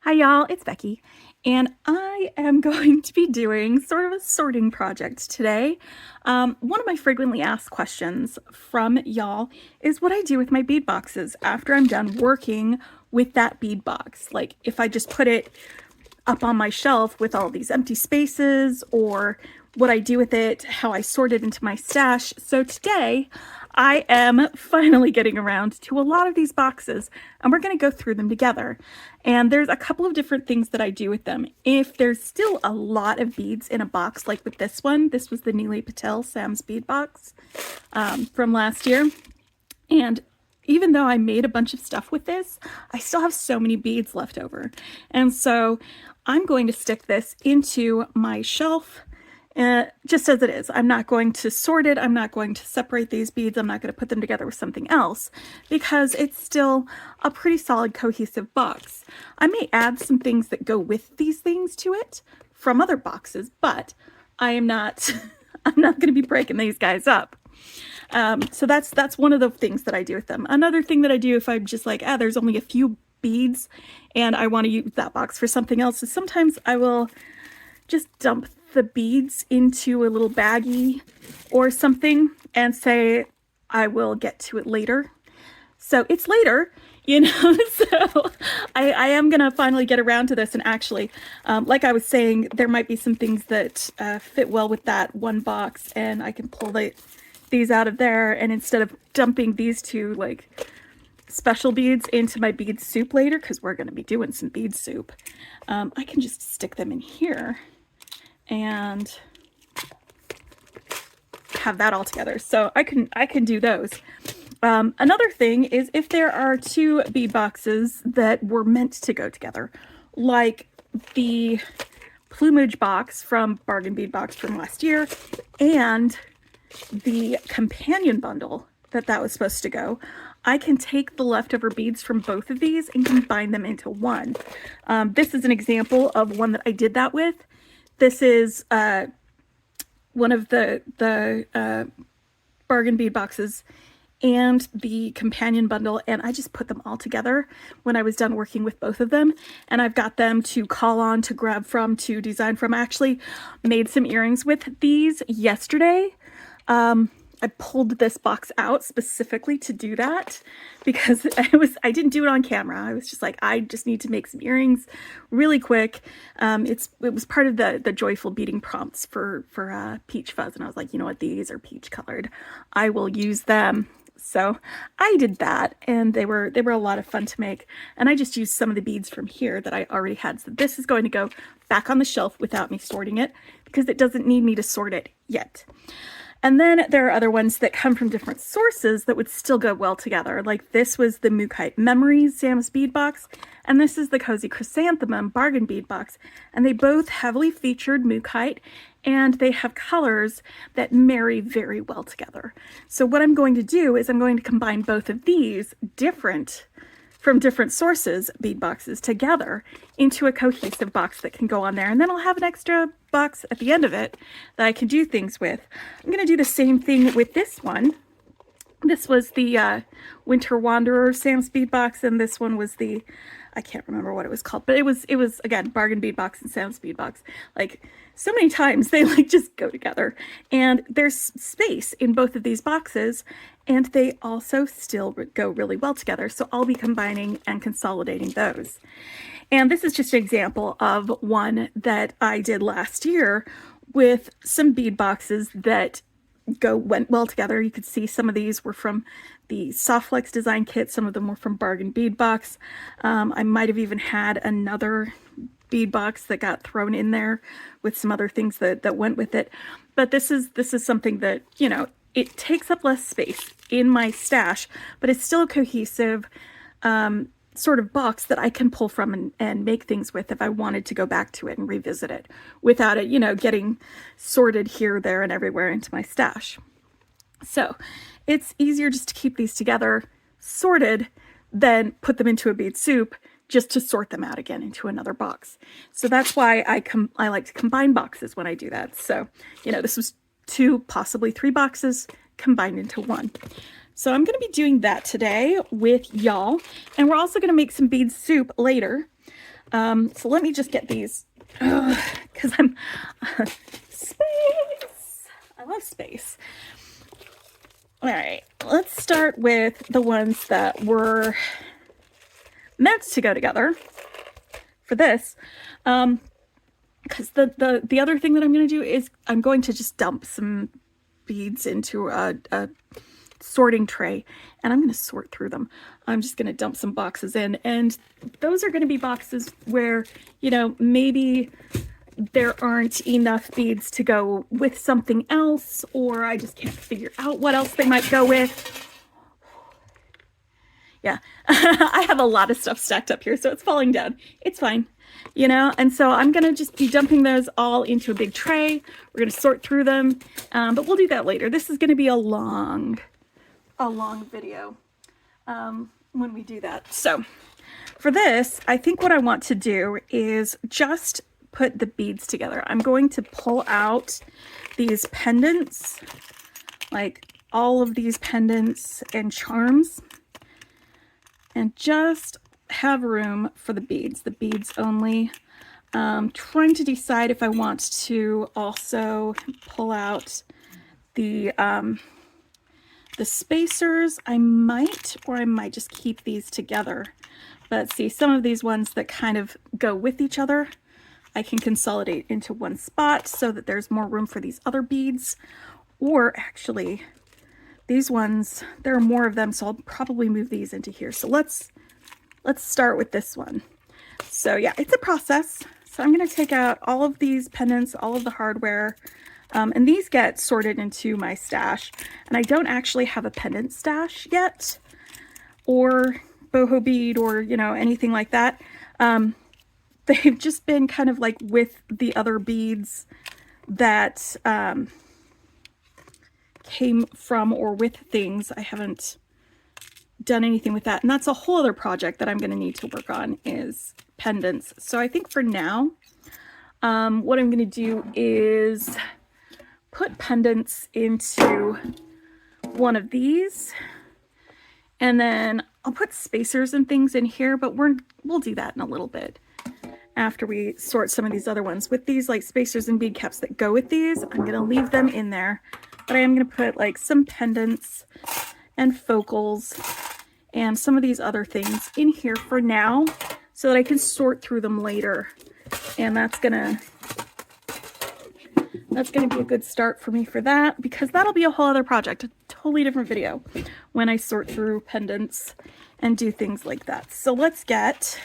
Hi y'all, it's Becky, and I am going to be doing sort of a sorting project today. One of my frequently asked questions from y'all is what I do with my bead boxes after I'm done working with that bead box. Like if I just put it up on my shelf with all these empty spaces, or what I do with it, how I sort it into my stash. So today I am finally getting around to a lot of these boxes, and we're going to go through them together. And there's a couple of different things that I do with them. If there's still a lot of beads in a box, like with this one, this was the Neely Patel Sam's bead box from last year. And even though I made a bunch of stuff with this, I still have so many beads left over. And so I'm going to stick this into my shelf just as it is. I'm not going to sort it. I'm not going to separate these beads. I'm not going to put them together with something else because it's still a pretty solid cohesive box. I may add some things that go with these things to it from other boxes, but I am not, I'm not going to be breaking these guys up. So that's one of the things that I do with them. Another thing that I do if I'm just like, there's only a few beads and I want to use that box for something else, is sometimes I will just dump the beads into a little baggie or something and say I will get to it later. So it's later, you know, so I am going to finally get around to this. And actually, like I was saying, there might be some things that fit well with that one box, and I can pull these out of there. And instead of dumping these two like special beads into my bead soup later, because we're going to be doing some bead soup, I can just stick them in here and have that all together. So I can do those. Another thing is if there are two bead boxes that were meant to go together, like the plumage box from Bargain Bead Box from last year and the companion bundle that was supposed to go, I can take the leftover beads from both of these and combine them into one. This is an example of one that I did that with. This is one of the Bargain Bead Boxes and the companion bundle, and I just put them all together when I was done working with both of them, and I've got them to call on, to grab from, to design from. I actually made some earrings with these yesterday. I pulled this box out specifically to do that because I didn't do it on camera. I was just like, I just need to make some earrings really quick. It was part of the joyful beading prompts for Peach Fuzz, and I was like, you know what, these are peach colored. I will use them. So I did that, and they were a lot of fun to make. And I just used some of the beads from here that I already had. So this is going to go back on the shelf without me sorting it because it doesn't need me to sort it yet. And then there are other ones that come from different sources that would still go well together. Like this was the Mookaite Memories Sam's bead box, and this is the Cozy Chrysanthemum Bargain Bead Box. And they both heavily featured Mookaite, and they have colors that marry very well together. So what I'm going to do is I'm going to combine both of these from different sources bead boxes together into a cohesive box that can go on there, and then I'll have an extra box at the end of it that I can do things with. I'm going to do the same thing with this one. This was the Winter Wanderer Sam's bead box, and this one was the, I can't remember what it was called, but it was again Bargain Bead Box and Sam's bead box. Like so many times they like just go together, and there's space in both of these boxes, and they also still go really well together. So I'll be combining and consolidating those. And this is just an example of one that I did last year with some bead boxes that went well together. You could see some of these were from the Soft Flex design kit. Some of them were from Bargain Bead Box. I might have even had another bead box that got thrown in there with some other things that went with it. But this is something that, you know, it takes up less space in my stash, but it's still a cohesive sort of box that I can pull from and make things with if I wanted to go back to it and revisit it without it, you know, getting sorted here, there, and everywhere into my stash. So it's easier just to keep these together sorted than put them into a bead soup just to sort them out again into another box. So that's why I like to combine boxes when I do that. So, you know, this was 2, possibly 3 boxes combined into one. So I'm going to be doing that today with y'all, and we're also going to make some bead soup later. So let me just get these, because I'm space. I love space. All right, let's start with the ones that were meant to go together for this. Because the other thing that I'm going to do is I'm going to just dump some beads into a sorting tray, and I'm going to sort through them. I'm just going to dump some boxes in, and those are going to be boxes where, you know, maybe there aren't enough beads to go with something else, or I just can't figure out what else they might go with. Yeah, I have a lot of stuff stacked up here, so it's falling down. It's fine, you know, and so I'm going to just be dumping those all into a big tray. We're going to sort through them, but we'll do that later. This is going to be a long video when we do that. So for this, I think what I want to do is just put the beads together. I'm going to pull out these pendants, like all of these pendants and charms, and just have room for the beads only. Trying to decide if I want to also pull out the spacers. I might, or I might just keep these together. But see, some of these ones that kind of go with each other, I can consolidate into one spot so that there's more room for these other beads. Or actually, these ones, there are more of them, so I'll probably move these into here. So let's start with this one. So yeah, it's a process. So I'm going to take out all of these pendants, all of the hardware, and these get sorted into my stash. And I don't actually have a pendant stash yet, or boho bead, or, you know, anything like that. They've just been kind of like with the other beads that came from or with things. I haven't done anything with that, and that's a whole other project that I'm going to need to work on, is pendants. So I think for now, what I'm going to do is put pendants into one of these, and then I'll put spacers and things in here, but we'll do that in a little bit after we sort some of these other ones. With these like spacers and bead caps that go with these, I'm going to leave them in there, but I am going to put like some pendants and focals and some of these other things in here for now so that I can sort through them later. And that's gonna be a good start for me for that, because that'll be a whole other project, a totally different video when I sort through pendants and do things like that. So let's get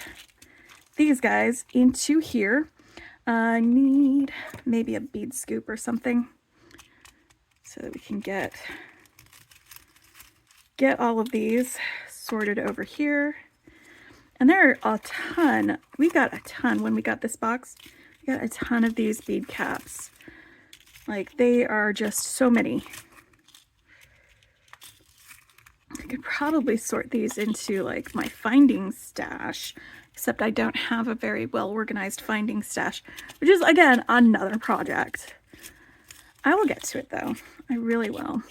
these guys into here. I need maybe a bead scoop or something so that we can get all of these sorted over here. And there are a ton. We got a ton when we got this box. We got a ton of these bead caps. Like, they are just so many. I could probably sort these into like my finding stash, except I don't have a very well organized finding stash, which is again another project. I will get to it though. I really will.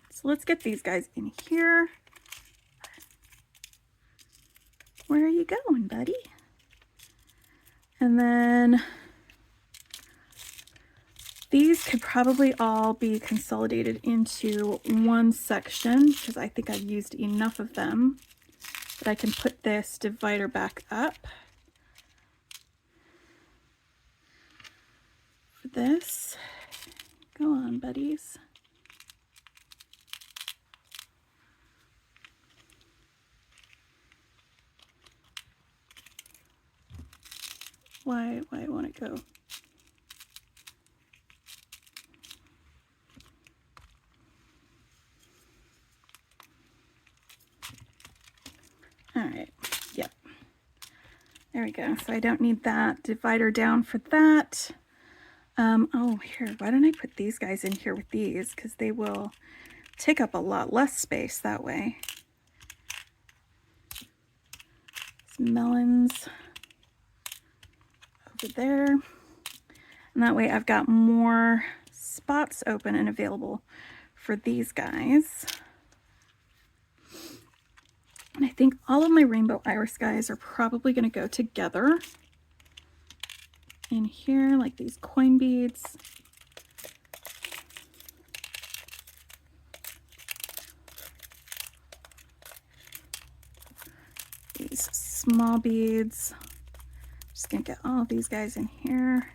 So let's get these guys in here. Where are you going, buddy? And then these could probably all be consolidated into one section, because I think I've used enough of them that I can put this divider back up for this. Go on, buddies. Why won't it go? All right, yep. There we go. So I don't need that divider down for that. Oh, here, why don't I put these guys in here with these? Because they will take up a lot less space that way. Some melons over there. And that way I've got more spots open and available for these guys. And I think all of my rainbow iris guys are probably going to go together in here, like these coin beads. These small beads. Just going to get all of these guys in here.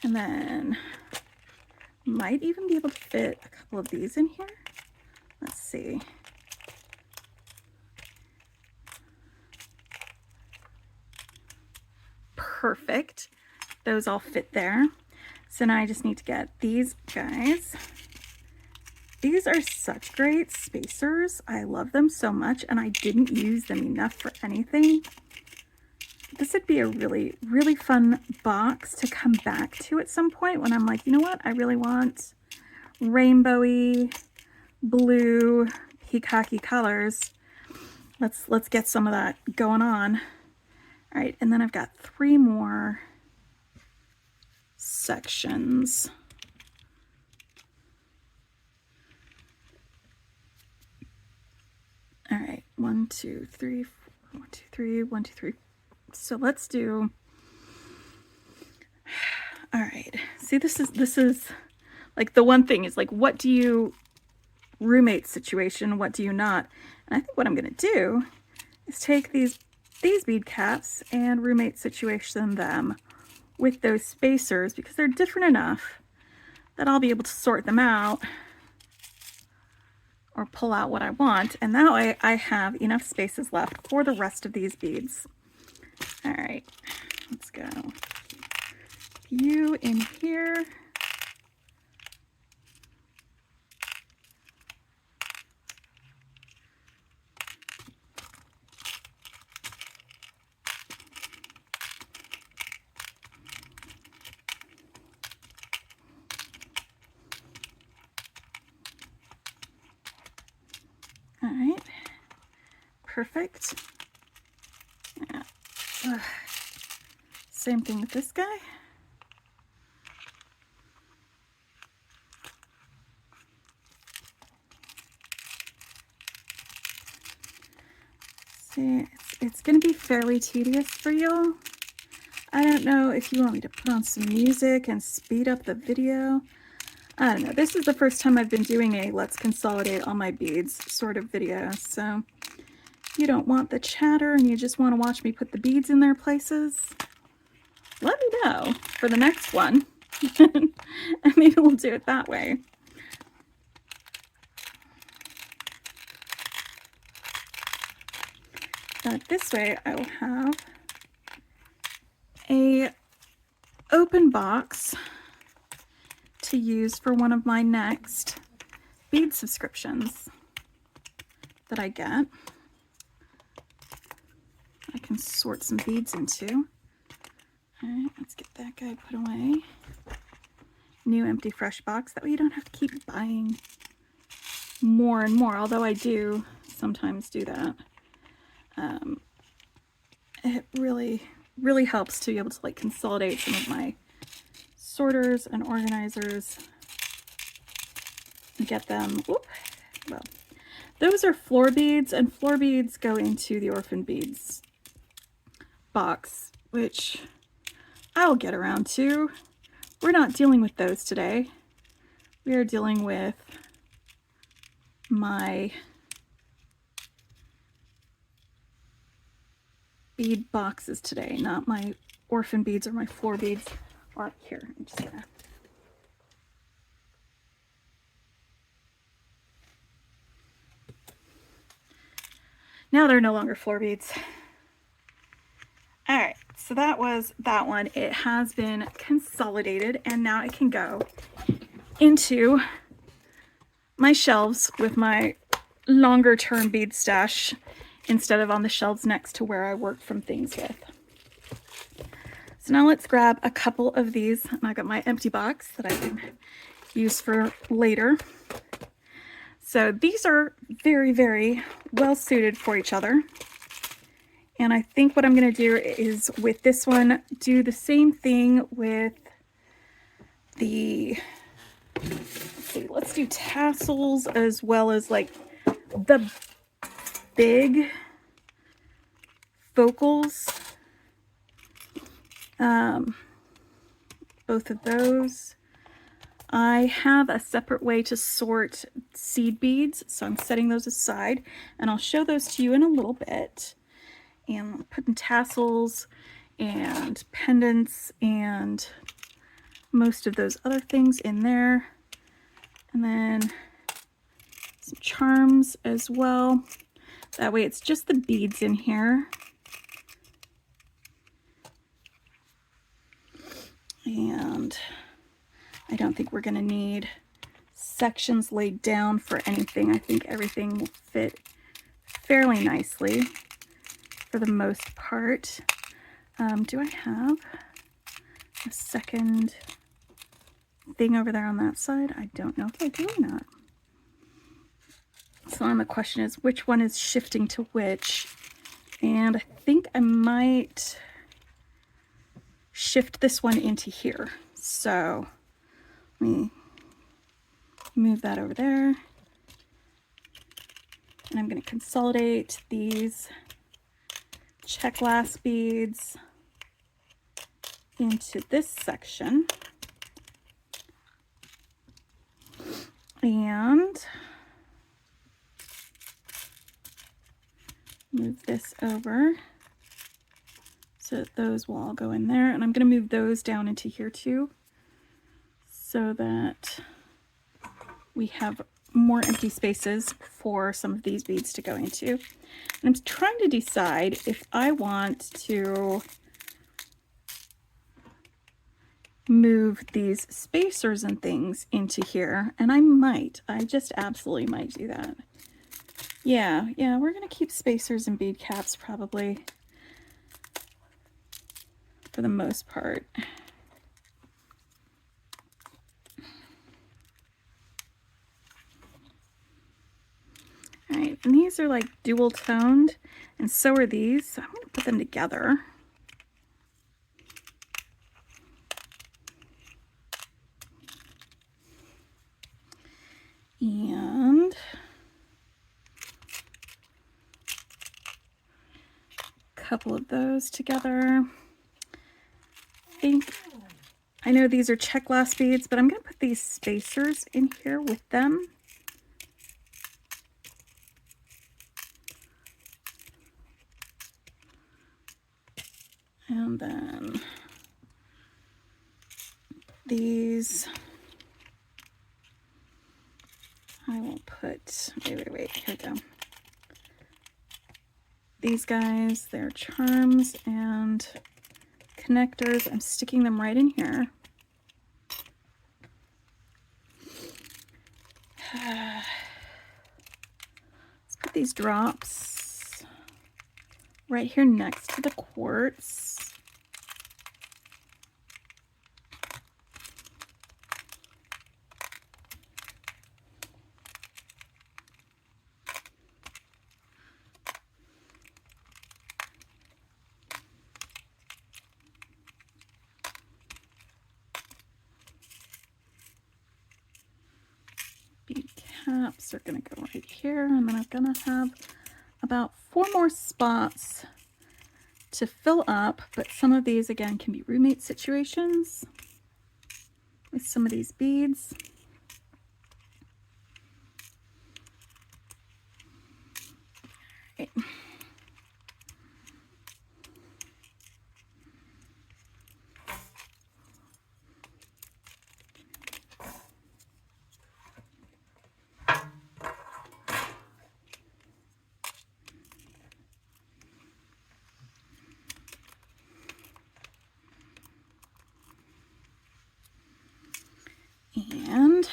And then might even be able to fit a couple of these in here. Let's see. Perfect. Those all fit there. So now I just need to get these guys. These are such great spacers. I love them so much, and I didn't use them enough for anything. This would be a really, really fun box to come back to at some point when I'm like, you know what? I really want rainbowy, blue, peacocky colors. Let's get some of that going on. All right, and then I've got 3 more sections. All right, 1, 2, 3, 4, 1, 2, 3, 1, 2, 3. So let's do, all right. See, this is like the one thing is like, what do you roommate situation? What do you not? And I think what I'm going to do is take these bead caps and roommate situation them with those spacers because they're different enough that I'll be able to sort them out or pull out what I want. And that way I have enough spaces left for the rest of these beads. All right, let's go. You in here. All right, perfect. Yeah. Same thing with this guy. See, it's going to be fairly tedious for you. I don't know if you want me to put on some music and speed up the video. I don't know. This is the first time I've been doing a let's consolidate all my beads sort of video. So if you don't want the chatter and you just want to watch me put the beads in their places, let me know for the next one. And maybe we'll do it that way. But this way I will have a open box to use for one of my next bead subscriptions that I get. I can sort some beads into. All right, let's get that guy put away. New empty fresh box. That way you don't have to keep buying more and more, although I do sometimes do that. It really helps to be able to like consolidate some of my sorters and organizers and get them, whoop, well, those are floor beads, and floor beads go into the orphan beads box, which I'll get around to. We're not dealing with those today. We are dealing with my bead boxes today, not my orphan beads or my floor beads. Or here, I'm just gonna. Now they're no longer floor beads. All right, so that was that one. It has been consolidated, and now I can go into my shelves with my longer term bead stash instead of on the shelves next to where I work from things with. So now let's grab a couple of these, and I got my empty box that I can use for later. So these are very, very well suited for each other. And I think what I'm going to do is with this one, do the same thing with the see, let's do tassels as well as like the big focals. Both of those. I have a separate way to sort seed beads, so I'm setting those aside, and I'll show those to you in a little bit. And putting tassels and pendants and most of those other things in there. And then some charms as well. That way it's just the beads in here. And I don't think we're going to need sections laid down for anything. I think everything will fit fairly nicely for the most part. Do I have a second thing over there on that side? I don't know if I do or not. So then the question is, which one is shifting to which? And I think I might shift this one into here. So let me move that over there. And I'm going to consolidate these check glass beads into this section. And move this over so that those will all go in there. And I'm going to move those down into here too, so that we have more empty spaces for some of these beads to go into. And I'm trying to decide if I want to move these spacers and things into here, and I just absolutely might do that. Yeah, we're gonna keep spacers and bead caps probably for the most part. All right, and these are like dual toned, and so are these, so I'm gonna put them together. And a couple of those together. I know these are check glass beads, but I'm going to put these spacers in here with them. And then these I will put, wait, here we go. These guys, they're charms and connectors. I'm sticking them right in here. Let's put these drops right here next to the quartz. Bead caps are going to go right here, and then I'm going to have about 4 more spots to fill up, but some of these again can be roommate situations with some of these beads. Right. And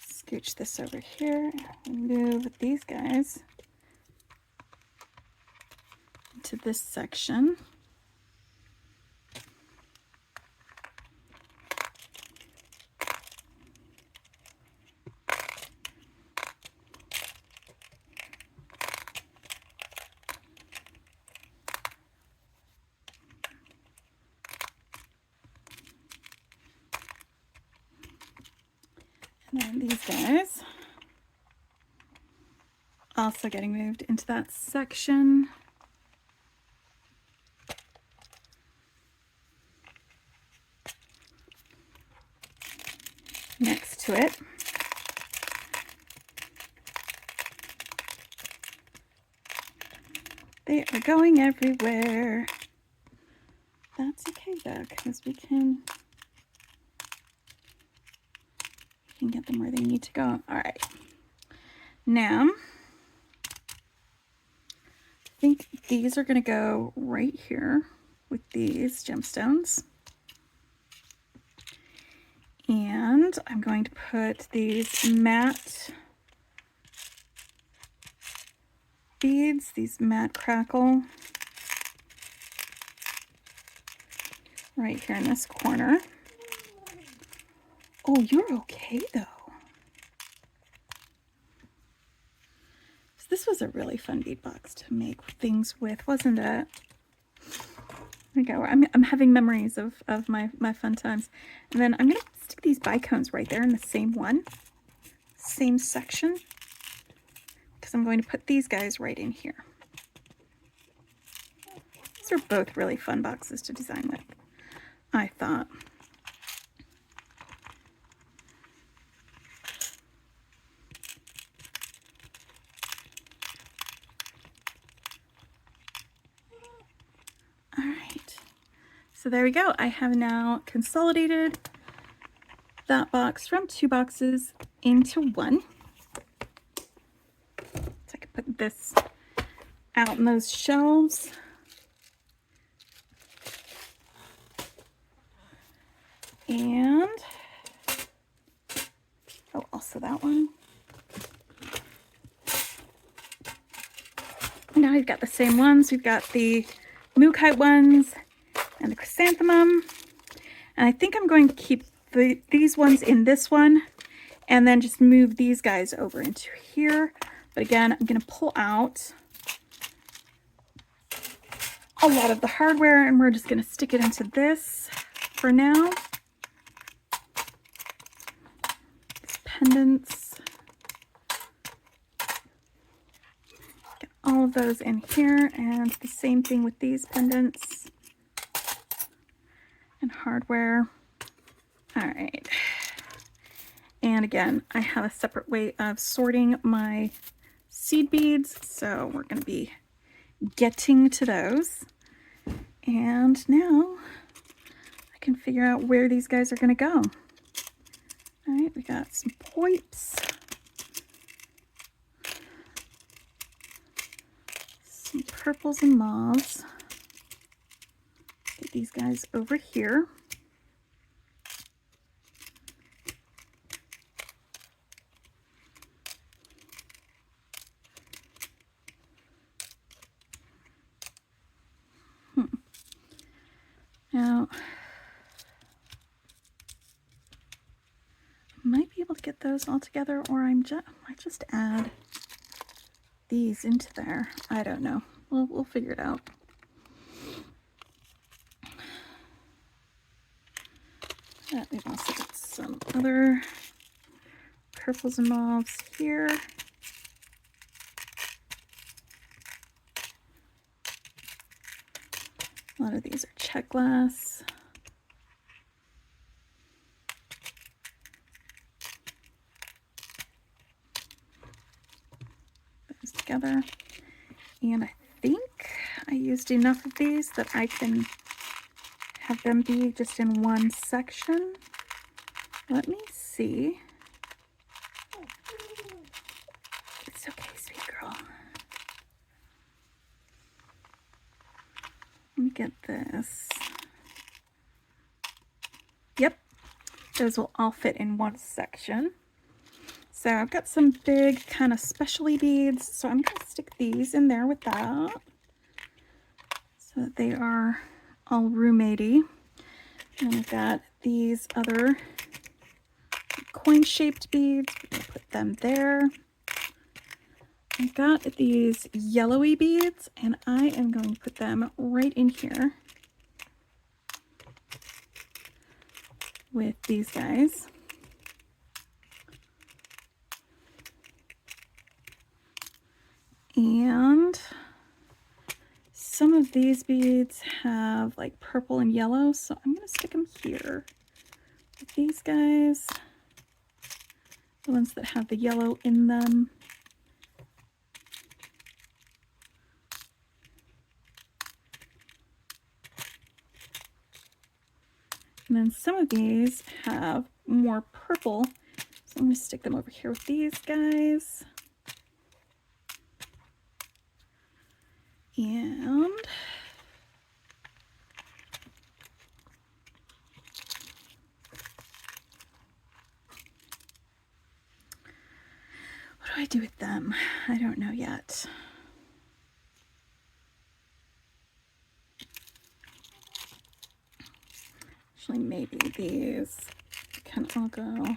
scooch this over here and move these guys into this section. And then these guys also getting moved into that section. Next to it. They are going everywhere. That's okay though, because we can get them where they need to go. All right. Now, I think these are going to go right here with these gemstones. And I'm going to put these matte beads, these matte crackle, right here in this corner. Oh, you're okay though. So this was a really fun bead box to make things with, wasn't it? There we go. I'm having memories of my fun times. And then I'm going to stick these bicones right there in the same one, same section, because I'm going to put these guys right in here. These are both really fun boxes to design with, I thought. All right, so there we go. I have now consolidated that box from 2 boxes into 1. So I can put this out in those shelves. And, oh, also that one. Now we've got the same ones. We've got the mookaite ones and the chrysanthemum. And I think I'm going to keep these ones in this one and then just move these guys over into here. But again, I'm going to pull out a lot of the hardware and we're just going to stick it into this for now. These pendants. Get all of those in here, and the same thing with these pendants and hardware. All right. And again, I have a separate way of sorting my seed beads, so we're going to be getting to those. And now I can figure out where these guys are going to go. All right, we got some poips, some purples and mauves. Get these guys over here. Now, I might be able to get those all together, or I might just add these into there. I don't know. We'll figure it out. We've also got some other purples and mauves here. A lot of these are check glass. Those together. And I think I used enough of these that I can have them be just in one section. Let me see. It's okay, sweet girl. Let me get this. Yep, those will all fit in one section. So I've got some big kind of specialty beads, so I'm going to stick these in there with that so that they are all roommatey. And I've got these other coin-shaped beads. We're going to put them there. I've got these yellowy beads, and I am going to put them right in here with these guys. And some of these beads have like purple and yellow, so I'm going to stick them here. These guys, the ones that have the yellow in them. And then some of these have more purple, so I'm going to stick them over here with these guys. And what do I do with them? I don't know yet. Actually, maybe these can all go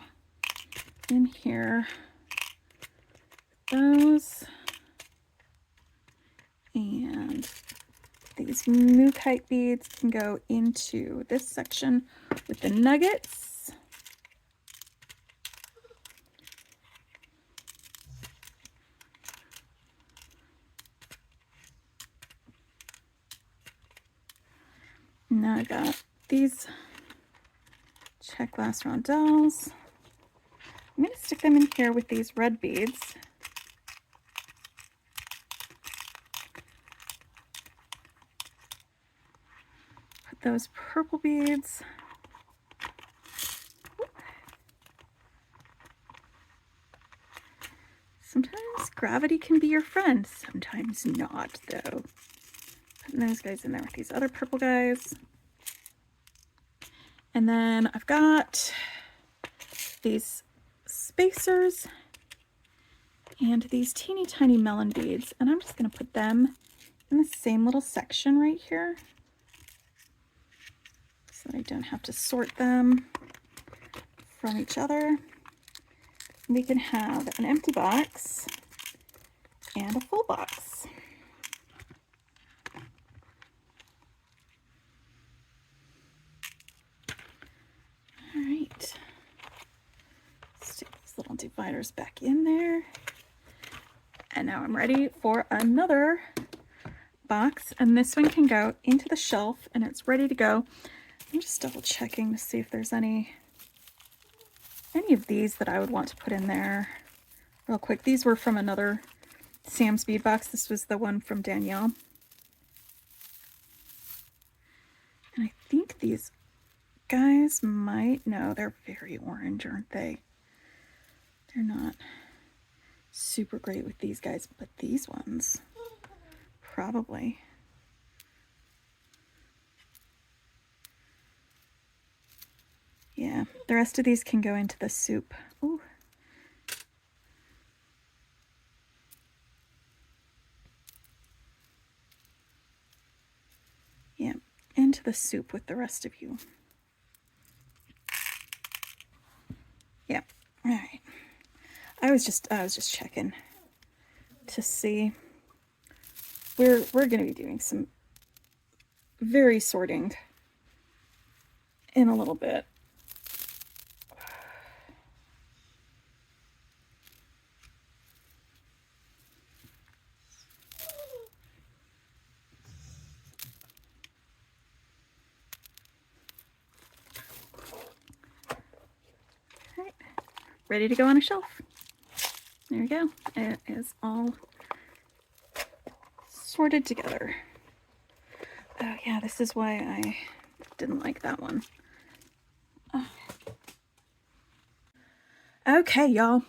in here. Those. And these mookaite beads can go into this section with the nuggets. Now I got these check glass rondelles. I'm going to stick them in here with these red beads. Put those purple beads. Sometimes gravity can be your friend, sometimes not though. Putting those guys in there with these other purple guys. And then I've got these spacers and these teeny tiny melon beads, and I'm just going to put them in the same little section right here so that I don't have to sort them from each other. We can have an empty box and a full box. All right, stick these little dividers back in there. And now I'm ready for another box, and this one can go into the shelf and it's ready to go. I'm just double checking to see if there's any of these that I would want to put in there real quick. These were from another Sam's bead box. This was the one from Danielle. And I think these guys might, no, they're very orange, aren't they? They're not super great with these guys, but these ones, probably. Yeah, the rest of these can go into the soup. Ooh. Yeah, into the soup with the rest of you. Yeah, all right. I was just checking to see. We're going to be doing some very sorting in a little bit. All right, ready to go on a shelf. There we go. It is all sorted together. Oh yeah, this is why I didn't like that one. Oh. Okay, y'all.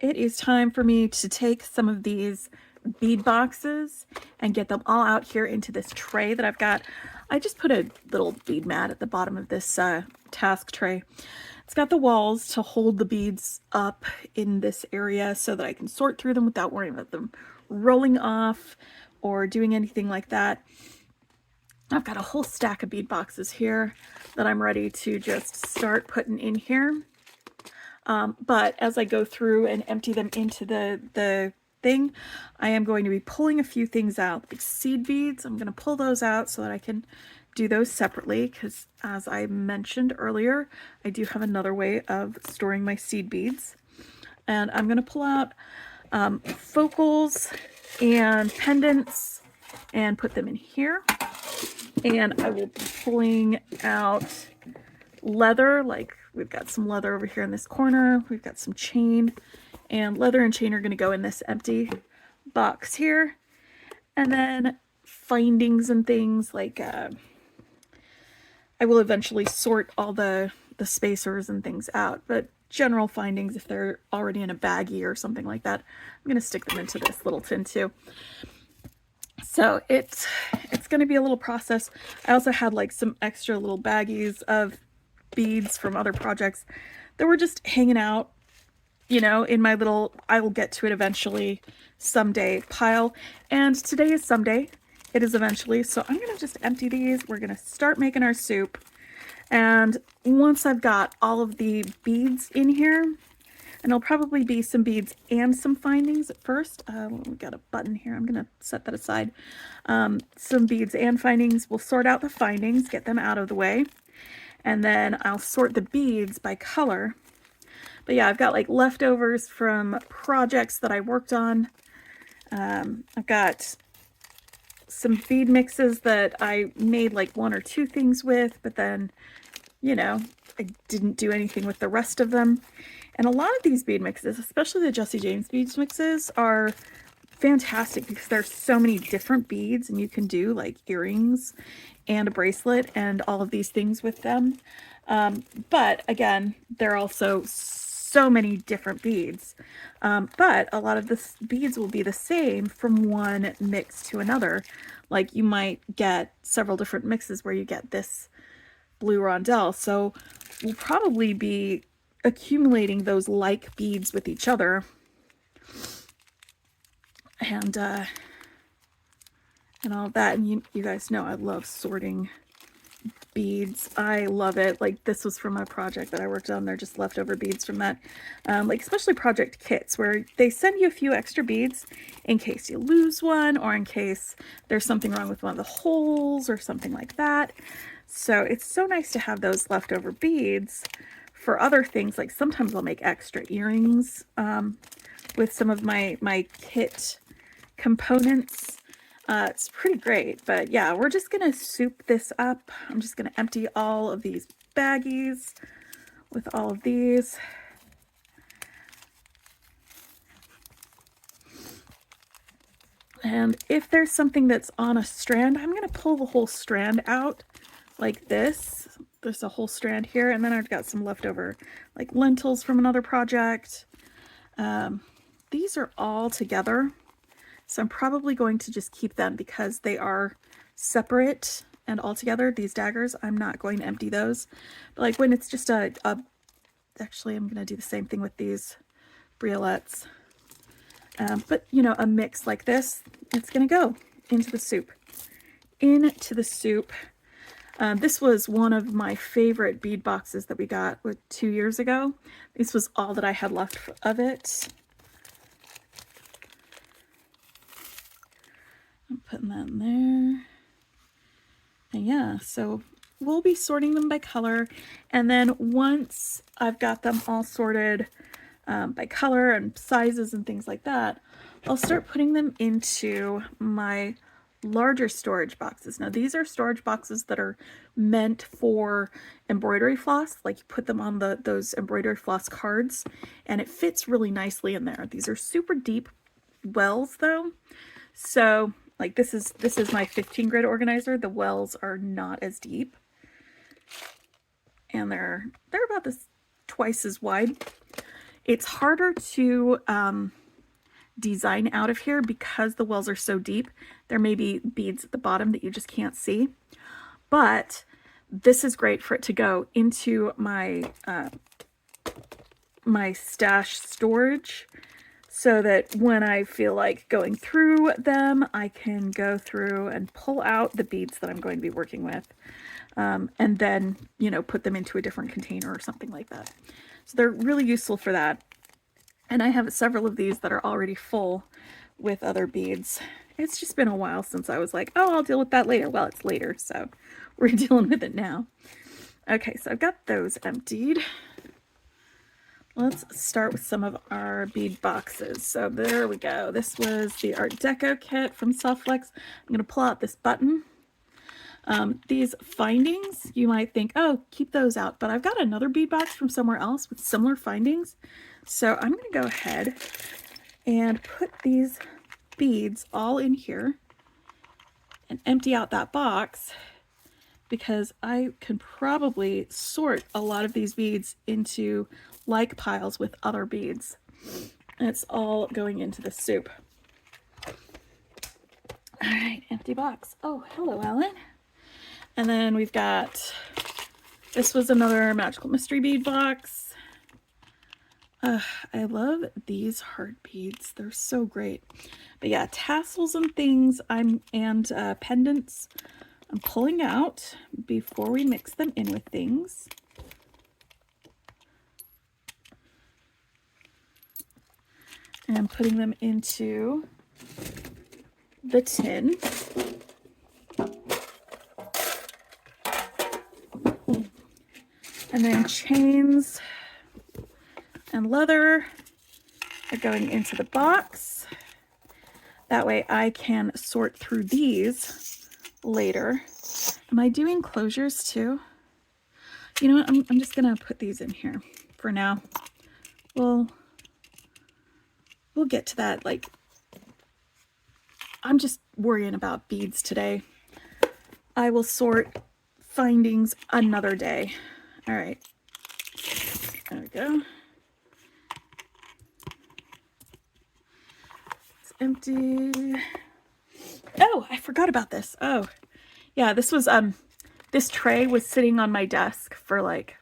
It is time for me to take some of these bead boxes and get them all out here into this tray that I've got. I just put a little bead mat at the bottom of this task tray. It's got the walls to hold the beads up in this area so that I can sort through them without worrying about them rolling off or doing anything like that. I've got a whole stack of bead boxes here that I'm ready to just start putting in here. But as I go through and empty them into the thing, I am going to be pulling a few things out. Like seed beads, I'm going to pull those out so that I can do those separately, because as I mentioned earlier, I do have another way of storing my seed beads. And I'm going to pull out focals and pendants and put them in here. And I will be pulling out leather, like we've got some leather over here in this corner. We've got some chain, and leather and chain are going to go in this empty box here. And then findings and things like I will eventually sort all the spacers and things out, but general findings, if they're already in a baggie or something like that, I'm going to stick them into this little tin too. So it's going to be a little process. I also had like some extra little baggies of beads from other projects that were just hanging out, you know, in my little I will get to it eventually someday pile. And today is someday. It is eventually. So I'm going to just empty these. We're going to start making our soup. And once I've got all of the beads in here, and there'll probably be some beads and some findings at first. We've got a button here. I'm going to set that aside. Some beads and findings. We'll sort out the findings, get them out of the way. And then I'll sort the beads by color. But yeah, I've got like leftovers from projects that I worked on. I've got some bead mixes that I made like one or two things with, but then, you know, I didn't do anything with the rest of them. And a lot of these bead mixes, especially the Jesse James beads mixes, are fantastic because there's so many different beads and you can do like earrings and a bracelet and all of these things with them. But again, there are also so many different beads. But a lot of the beads will be the same from one mix to another. Like you might get several different mixes where you get this blue rondelle. So we'll probably be accumulating those like beads with each other. And all of that. And you guys know I love sorting beads. I love it. Like this was from a project that I worked on. They're just leftover beads from that. Like especially project kits where they send you a few extra beads in case you lose one or in case there's something wrong with one of the holes or something like that. So it's so nice to have those leftover beads for other things. Like sometimes I'll make extra earrings with some of my kit components. It's pretty great, but yeah, we're just gonna soup this up. I'm just gonna empty all of these baggies with all of these. And if there's something that's on a strand, I'm gonna pull the whole strand out like this. There's a whole strand here, and then I've got some leftover like lentils from another project. These are all together. So I'm probably going to just keep them because they are separate and all together. These daggers, I'm not going to empty those. But like when it's just actually I'm going to do the same thing with these briolets. But you know, a mix like this, it's going to go into the soup. Into the soup. This was one of my favorite bead boxes that we got 2 years ago. This was all that I had left of it. I'm putting that in there. And yeah, so we'll be sorting them by color. And then once I've got them all sorted by color and sizes and things like that, I'll start putting them into my larger storage boxes. Now these are storage boxes that are meant for embroidery floss. Like you put them on those embroidery floss cards and it fits really nicely in there. These are super deep wells though. So like this is my 15 grit organizer. The wells are not as deep. And they're about this twice as wide. It's harder to design out of here because the wells are so deep. There may be beads at the bottom that you just can't see. But this is great for it to go into my my stash storage, so that when I feel like going through them, I can go through and pull out the beads that I'm going to be working with, and then, you know, put them into a different container or something like that. So they're really useful for that. And I have several of these that are already full with other beads. It's just been a while since I was like, oh, I'll deal with that later. Well, it's later, so we're dealing with it now. Okay, so I've got those emptied. let's start with some of our bead boxes. So there we go. This was the Art Deco kit from Softflex. I'm going to pull out this button. These findings, you might think, oh, keep those out, but I've got another bead box from somewhere else with similar findings. So I'm going to go ahead and put these beads all in here and empty out that box, because I can probably sort a lot of these beads into like piles with other beads. And it's all going into the soup. All right, empty box. Oh, hello, Alan. And then we've got, this was another Magical Mystery bead box. I love these heart beads. They're so great. But yeah, tassels and things and pendants I'm pulling out before we mix them in with things. And I'm putting them into the tin. And then chains and leather are going into the box. That way I can sort through these later. Am I doing closures too? You know what? I'm just gonna put these in here for now. We'll get to that. Like, I'm just worrying about beads today. I will sort findings another day. All right, there we go. It's empty. Oh, I forgot about this. Oh, yeah, this was this tray was sitting on my desk for like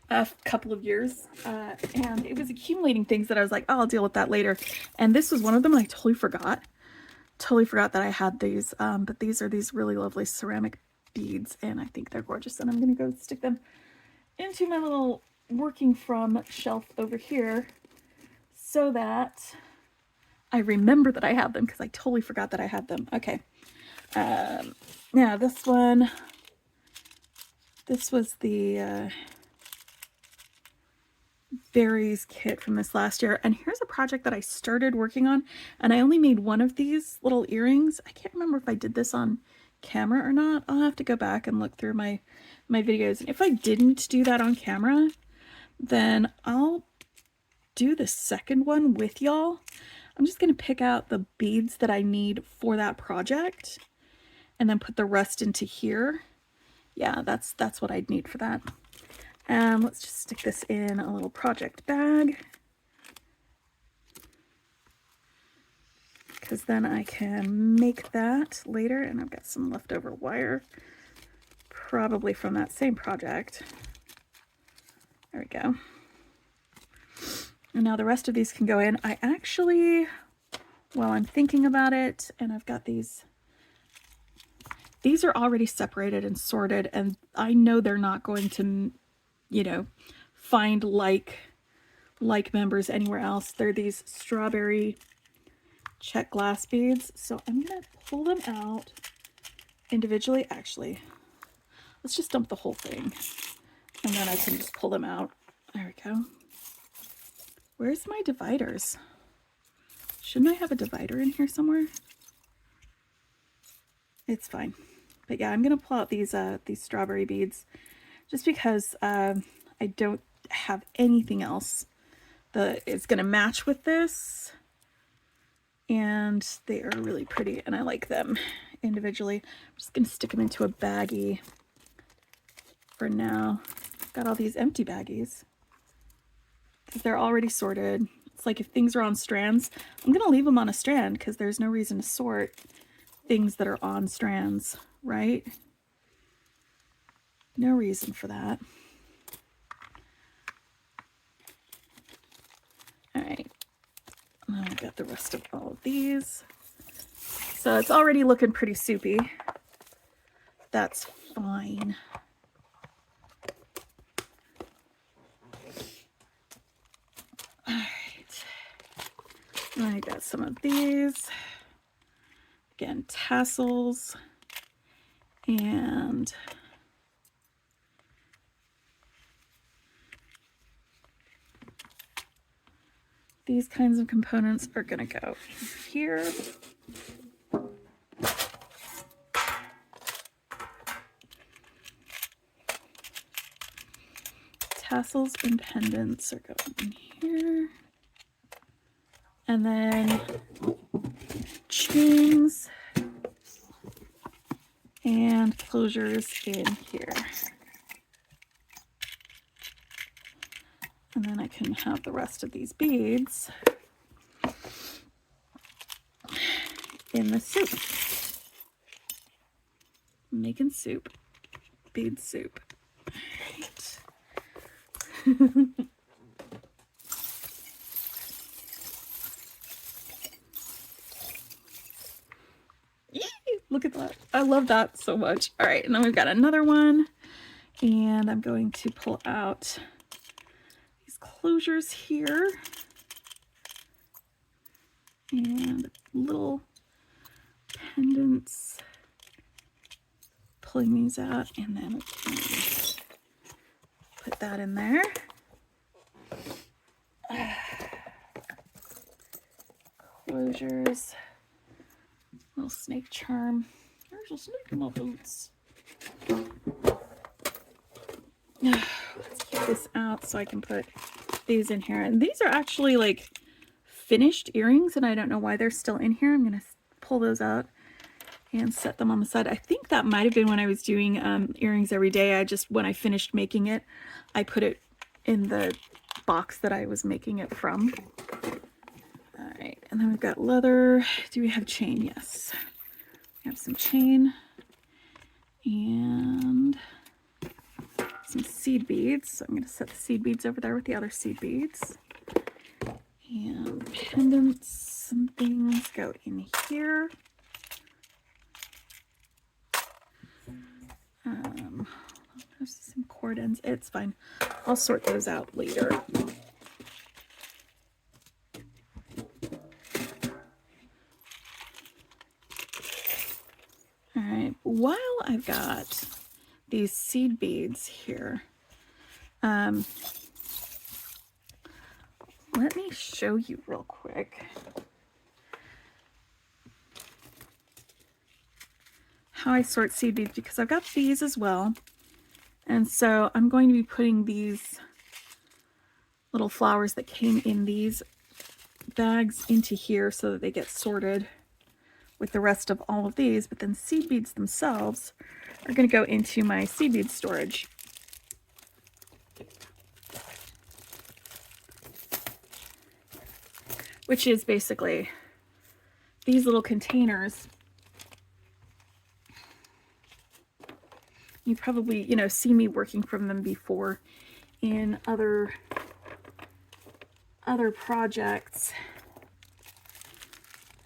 a couple of years, and it was accumulating things that I was like, oh, I'll deal with that later. And this was one of them. I totally forgot that I had these. But these are these really lovely ceramic beads, and I think they're gorgeous. And I'm gonna go stick them into my little working from shelf over here so that I remember that I have them, because I totally forgot that I had them. Okay. Now this one, this was the berries kit from this last year, and here's a project that I started working on, and I only made one of these little earrings. I can't remember if I did this on camera or not. I'll have to go back and look through my videos, and if I didn't do that on camera, then I'll do the second one with y'all. I'm just going to pick out the beads that I need for that project and then put the rest into here. Yeah, that's what I'd need for that. Let's just stick this in a little project bag, because then I can make that later. And I've got some leftover wire, probably from that same project. There we go. And now the rest of these can go in. I actually, while I'm thinking about it, and I've got these are already separated and sorted, and I know they're not going to, you know, find like members anywhere else. They're these strawberry check glass beads. So I'm gonna pull them out individually. Actually, let's just dump the whole thing, and then I can just pull them out. There we go. Where's my dividers? Shouldn't I have a divider in here somewhere? It's fine. But yeah, I'm gonna pull out these strawberry beads, just because I don't have anything else that is gonna match with this, and they are really pretty and I like them individually. I'm just gonna stick them into a baggie for now. I've got all these empty baggies because they're already sorted. It's like if things are on strands, I'm gonna leave them on a strand, because there's no reason to sort things that are on strands, right? No reason for that. All right, I've got the rest of all of these. So it's already looking pretty soupy. That's fine. All right, I got some of these. Again, tassels, and these kinds of components are going to go here. Tassels and pendants are going in here. And then chains and closures in here. And then I can have the rest of these beads in the soup. I'm making soup. Bead soup. All right. Look at that. I love that so much. All right, and then we've got another one. And I'm going to pull out these closures here. And little pendants. Pulling these out, and then we can put that in there. Closures. Little snake charm. There's a snake in my boots. Let's keep this out so I can put these in here. And these are actually like finished earrings, and I don't know why they're still in here. I'm going to pull those out and set them on the side. I think that might have been when I was doing earrings every day. When I finished making it, I put it in the box that I was making it from. All right, and then we've got leather. Do we have chain? Yes. We have some chain and some seed beads. So I'm going to set the seed beads over there with the other seed beads. And pendants, some things go in here. There's some cord ends. It's fine. I'll sort those out later. All right, while I've got these seed beads here, let me show you real quick how I sort seed beads, because I've got these as well. And so I'm going to be putting these little flowers that came in these bags into here so that they get sorted with the rest of all of these. But then seed beads themselves are going to go into my seed bead storage. Which is basically these little containers. You probably, see me working from them before in other projects.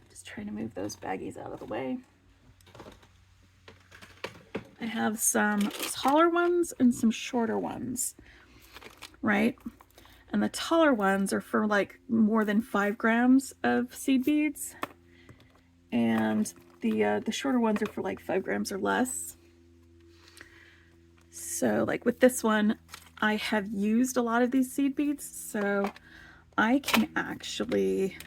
Just trying to move those baggies out of the way. I have some taller ones and some shorter ones, right? And the taller ones are for like more than 5 grams of seed beads, and the shorter ones are for like 5 grams or less. So like with this one, I have used a lot of these seed beads, so I can actually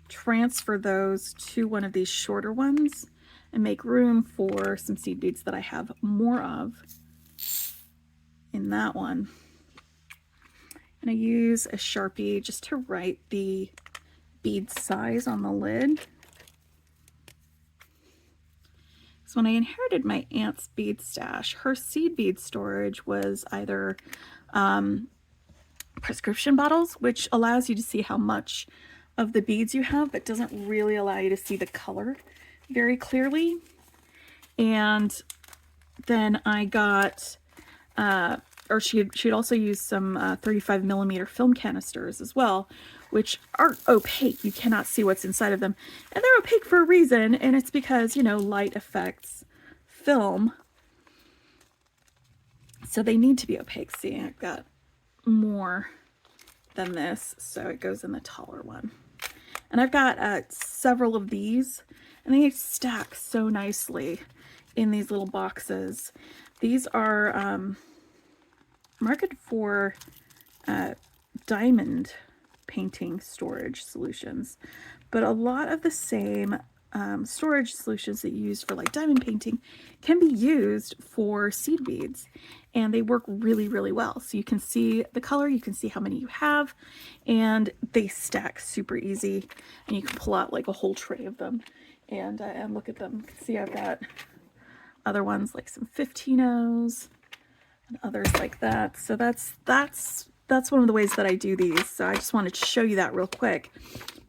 transfer those to one of these shorter ones and make room for some seed beads that I have more of in that one. And I use a Sharpie just to write the bead size on the lid. So when I inherited my aunt's bead stash, her seed bead storage was either prescription bottles, which allows you to see how much of the beads you have, but doesn't really allow you to see the color very clearly. And then I got, or she'd also used some 35 millimeter film canisters as well, which are opaque. You cannot see what's inside of them. And they're opaque for a reason, and it's because, light affects film. So they need to be opaque. See, I've got more than this, so it goes in the taller one. And I've got several of these, and they stack so nicely in these little boxes. These are marketed for diamond painting storage solutions, but a lot of the same storage solutions that you use for like diamond painting can be used for seed beads, and they work really, really well. So you can see the color, you can see how many you have, and they stack super easy, and you can pull out like a whole tray of them and look at them. You can see I've got other ones like some 15-ohs and others like that. So that's one of the ways that I do these. So I just wanted to show you that real quick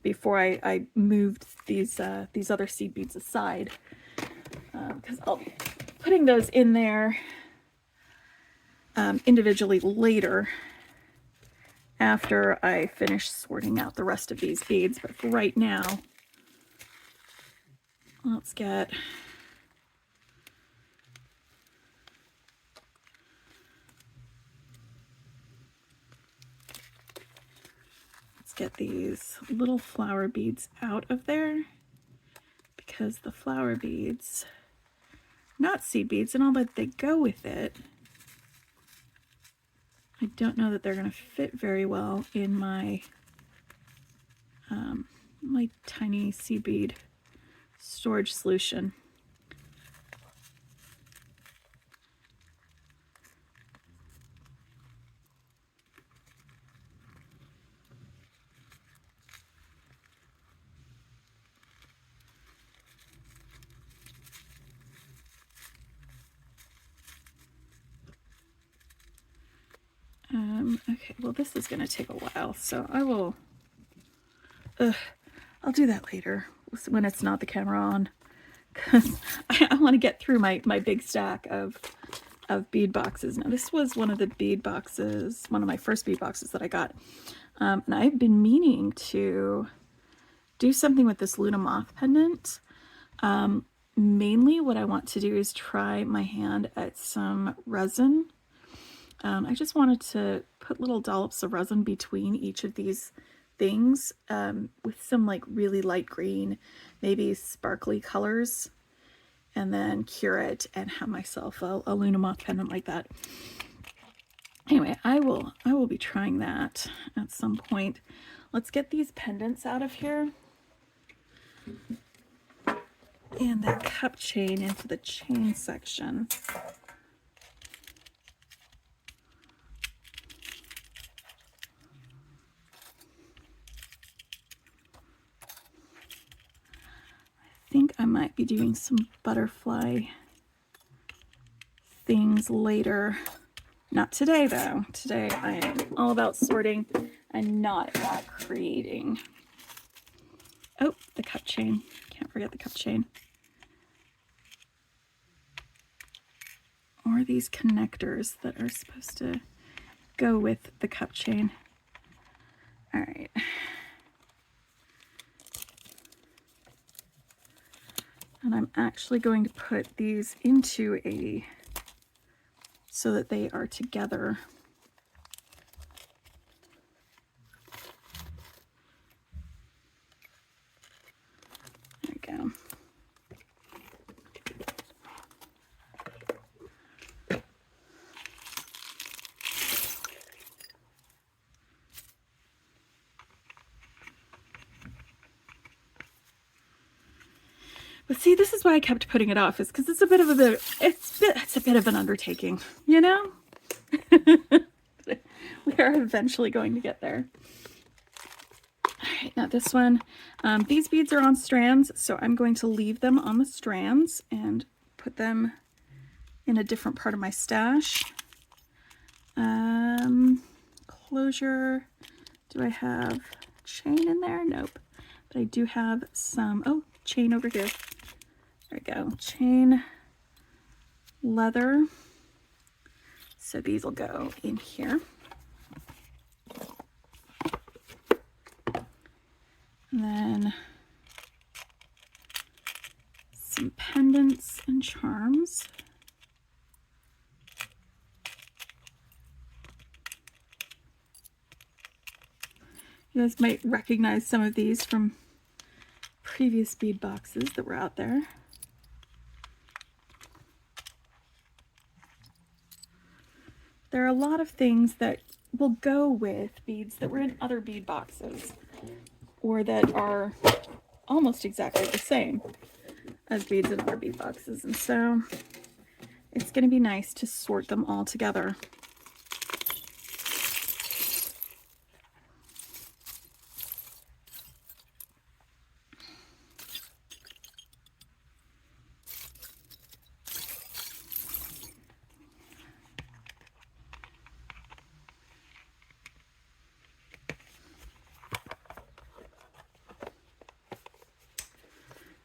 before I moved these other seed beads aside, because I'll be putting those in there individually later after I finish sorting out the rest of these beads. But for right now, let's get these little flower beads out of there, because the flower beads, not seed beads, and all that they go with it, I don't know that they're going to fit very well in my my tiny seed bead storage solution. Okay, well, this is going to take a while, so I'll do that later when it's not the camera on, because I want to get through my big stack of bead boxes. Now, this was one of the bead boxes, one of my first bead boxes that I got, and I've been meaning to do something with this Luna moth pendant. Mainly what I want to do is try my hand at some resin. I just wanted to put little dollops of resin between each of these things with some like really light green, maybe sparkly colors, and then cure it and have myself a Luna moth pendant like that. Anyway, I will be trying that at some point. Let's get these pendants out of here and that cup chain into the chain section. I think I might be doing some butterfly things later. Not today, though. Today I am all about sorting and not about creating. Oh, the cup chain. Can't forget the cup chain. Or these connectors that are supposed to go with the cup chain. All right. And I'm actually going to put these into so that they are together. There we go. But see, this is why I kept putting it off, is because it's a bit of an undertaking, you know? We are eventually going to get there. All right, now this one, these beads are on strands, so I'm going to leave them on the strands and put them in a different part of my stash. Closure, do I have chain in there? Nope, but I do have some, oh, chain over here. There we go, chain, leather. So these will go in here. And then some pendants and charms. You guys might recognize some of these from previous bead boxes that were out there. There are a lot of things that will go with beads that were in other bead boxes or that are almost exactly the same as beads in other bead boxes. And so it's going to be nice to sort them all together.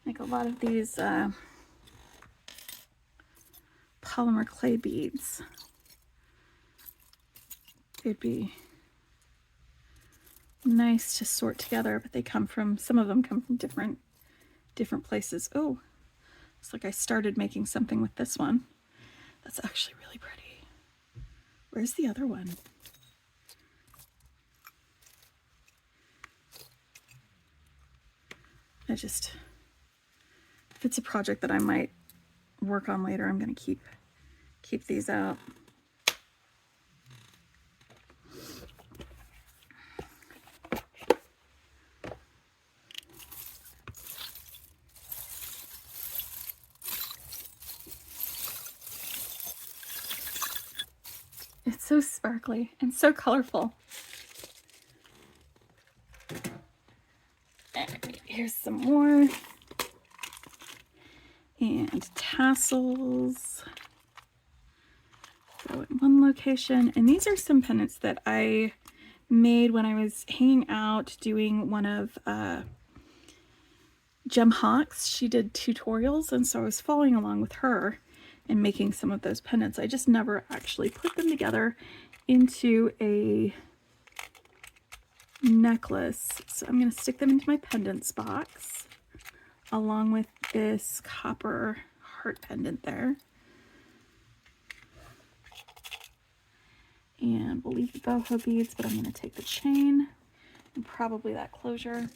Like a lot of these polymer clay beads, they'd be nice to sort together, but they come from, some of them come from different places. Oh, it's like I started making something with this one. That's actually really pretty. Where's the other one? If it's a project that I might work on later, I'm going to keep these out. It's so sparkly and so colorful. Here's some more. And tassels. Go in one location. And these are some pendants that I made when I was hanging out doing one of Gem Hawk's. She did tutorials, and so I was following along with her and making some of those pendants. I just never actually put them together into a necklace. So I'm going to stick them into my pendants box along with this copper heart pendant there. And we'll leave the boho beads, but I'm going to take the chain and probably that closure.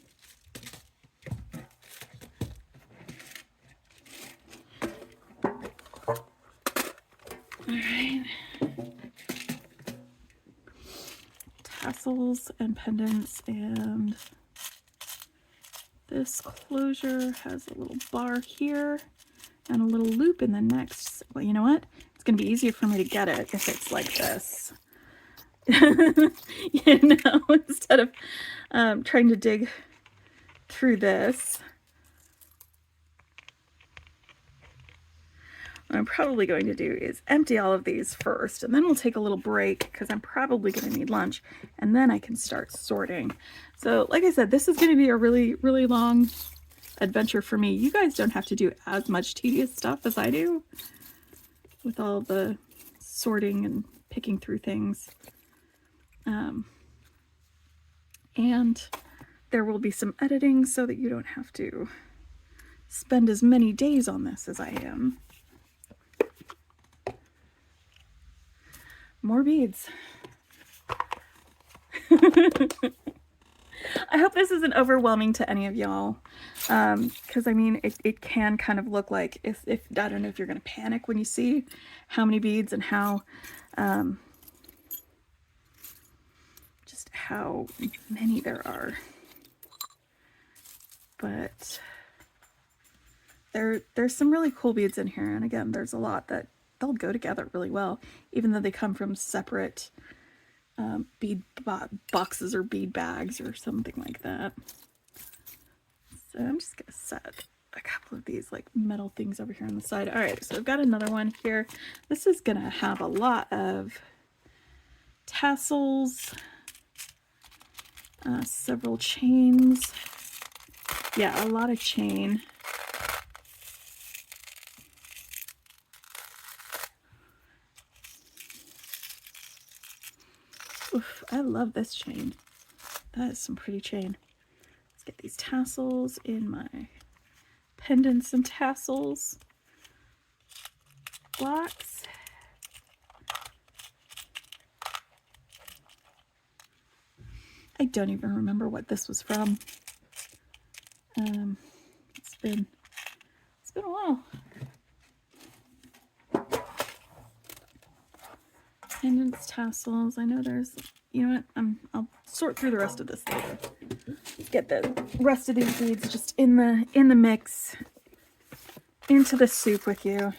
Alright. Tassels and pendants, and this closure has a little bar here and a little loop in the next. Well, you know what? It's going to be easier for me to get it if it's like this. You know, instead of trying to dig through this. What I'm probably going to do is empty all of these first, and then we'll take a little break because I'm probably going to need lunch, and then I can start sorting. So like I said, this is going to be a really, really long adventure for me. You guys don't have to do as much tedious stuff as I do with all the sorting and picking through things. And there will be some editing so that you don't have to spend as many days on this as I am. More beads. I hope this isn't overwhelming to any of y'all, because I mean it can kind of look like if I don't know if you're going to panic when you see how many beads and how just how many there are, but there's some really cool beads in here, and again, there's a lot that they'll go together really well, even though they come from separate bead boxes or bead bags or something like that. So I'm just gonna set a couple of these like metal things over here on the side. All right, so I've got another one here. This is gonna have a lot of tassels, several chains. Yeah, a lot of chain. Oof, I love this chain. That is some pretty chain. Let's get these tassels in my pendants and tassels blocks. I don't even remember what this was from. It's been a while. Pendants, tassels. I know there's you know what? I'll sort through the rest of this later. Get the rest of these beads just in the mix, into the soup with you.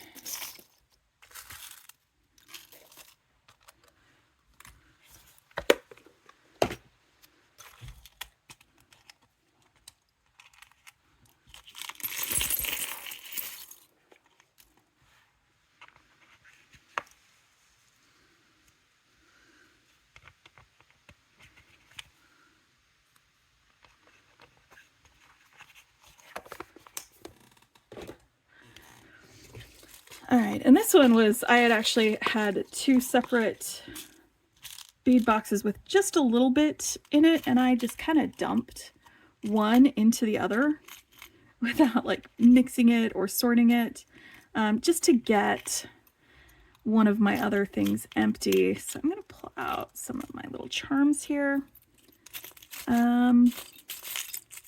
All right, and this one was, I had actually had 2 separate bead boxes with just a little bit in it, and I just kind of dumped one into the other without like mixing it or sorting it, just to get one of my other things empty. So I'm going to pull out some of my little charms here. And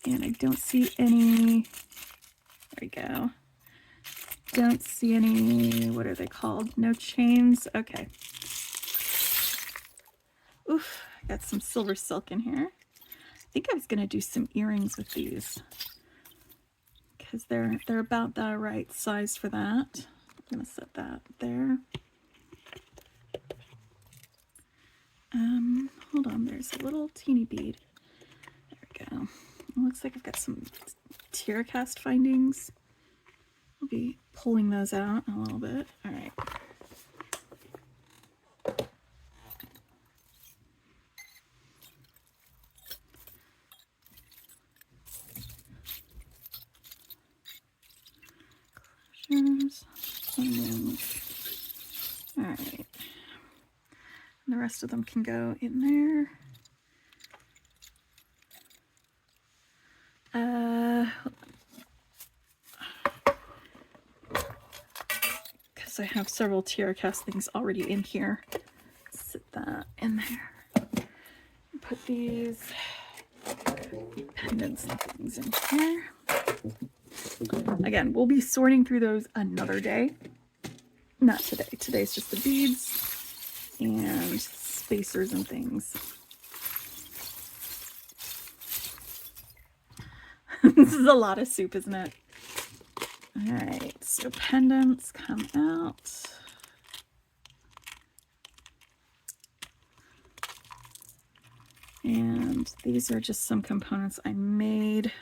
I don't see any, there we go. Don't see any, what are they called? No chains? Okay. Oof, I got some silver silk in here. I think I was gonna do some earrings with these because they're about the right size for that. I'm gonna set that there. Hold on, there's a little teeny bead. There we go. It looks like I've got some tear cast findings. I'll be pulling those out in a little bit. All right. All right. And the rest of them can go in there. Because I have several tear cast things already in here. Sit that in there. Put these pendants and things in here. Again, we'll be sorting through those another day. Not today. Today's just the beads and spacers and things. This is a lot of soup, isn't it? All right, so pendants come out. And these are just some components I made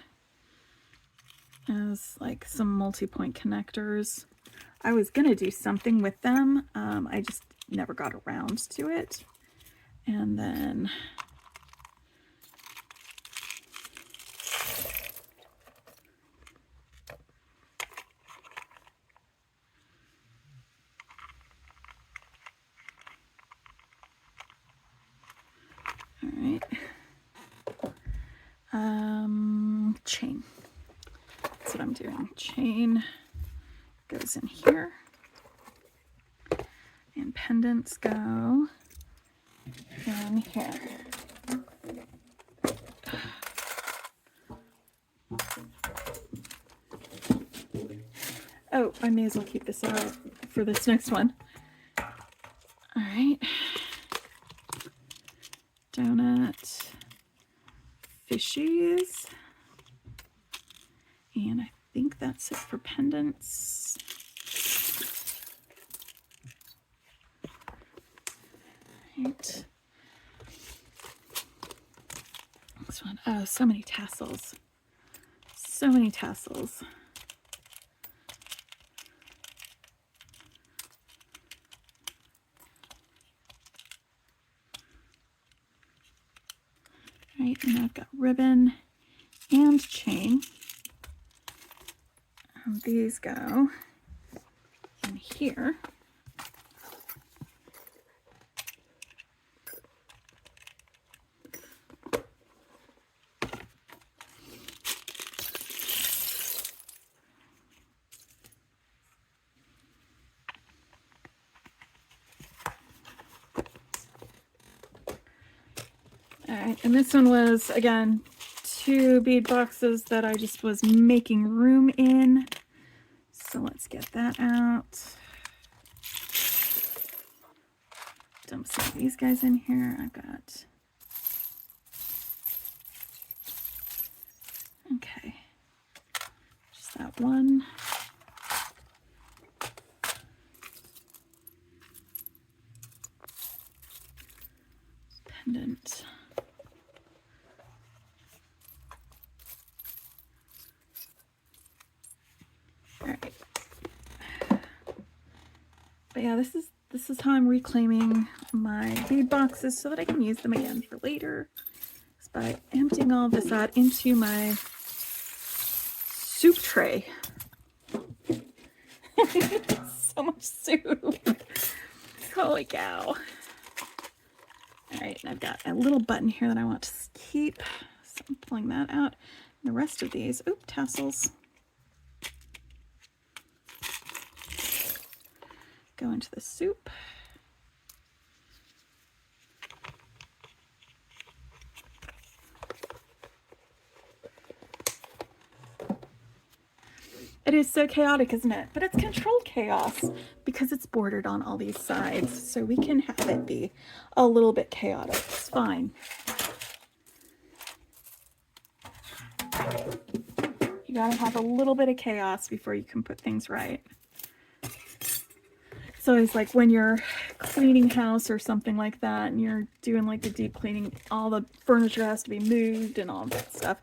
as like some multi-point connectors. I was gonna do something with them. I just never got around to it. And then all right. Chain. That's what I'm doing. Chain goes in here. And pendants go in here. Oh, I may as well keep this out for this next one. All right. Donut fishies. And I think that's it for pendants. Right. This one, oh, so many tassels. So many tassels. Right, and I've got ribbon and chain. And these go in here. All right, and this one was, again, 2 bead boxes that I just was making room in. So let's get that out. Dump some of these guys in here. I've got Okay, just that one. Pendant. All right. But yeah, this is how I'm reclaiming my bead boxes so that I can use them again for later. It's by emptying all of this out into my soup tray. So much soup. Holy cow. Alright, and I've got a little button here that I want to keep. So I'm pulling that out. And the rest of these, tassels, go into the soup. It is so chaotic, isn't it? But it's controlled chaos because it's bordered on all these sides. So we can have it be a little bit chaotic. It's fine. You gotta have a little bit of chaos before you can put things right. It's always like when you're cleaning house or something like that and you're doing like the deep cleaning, all the furniture has to be moved and all that stuff.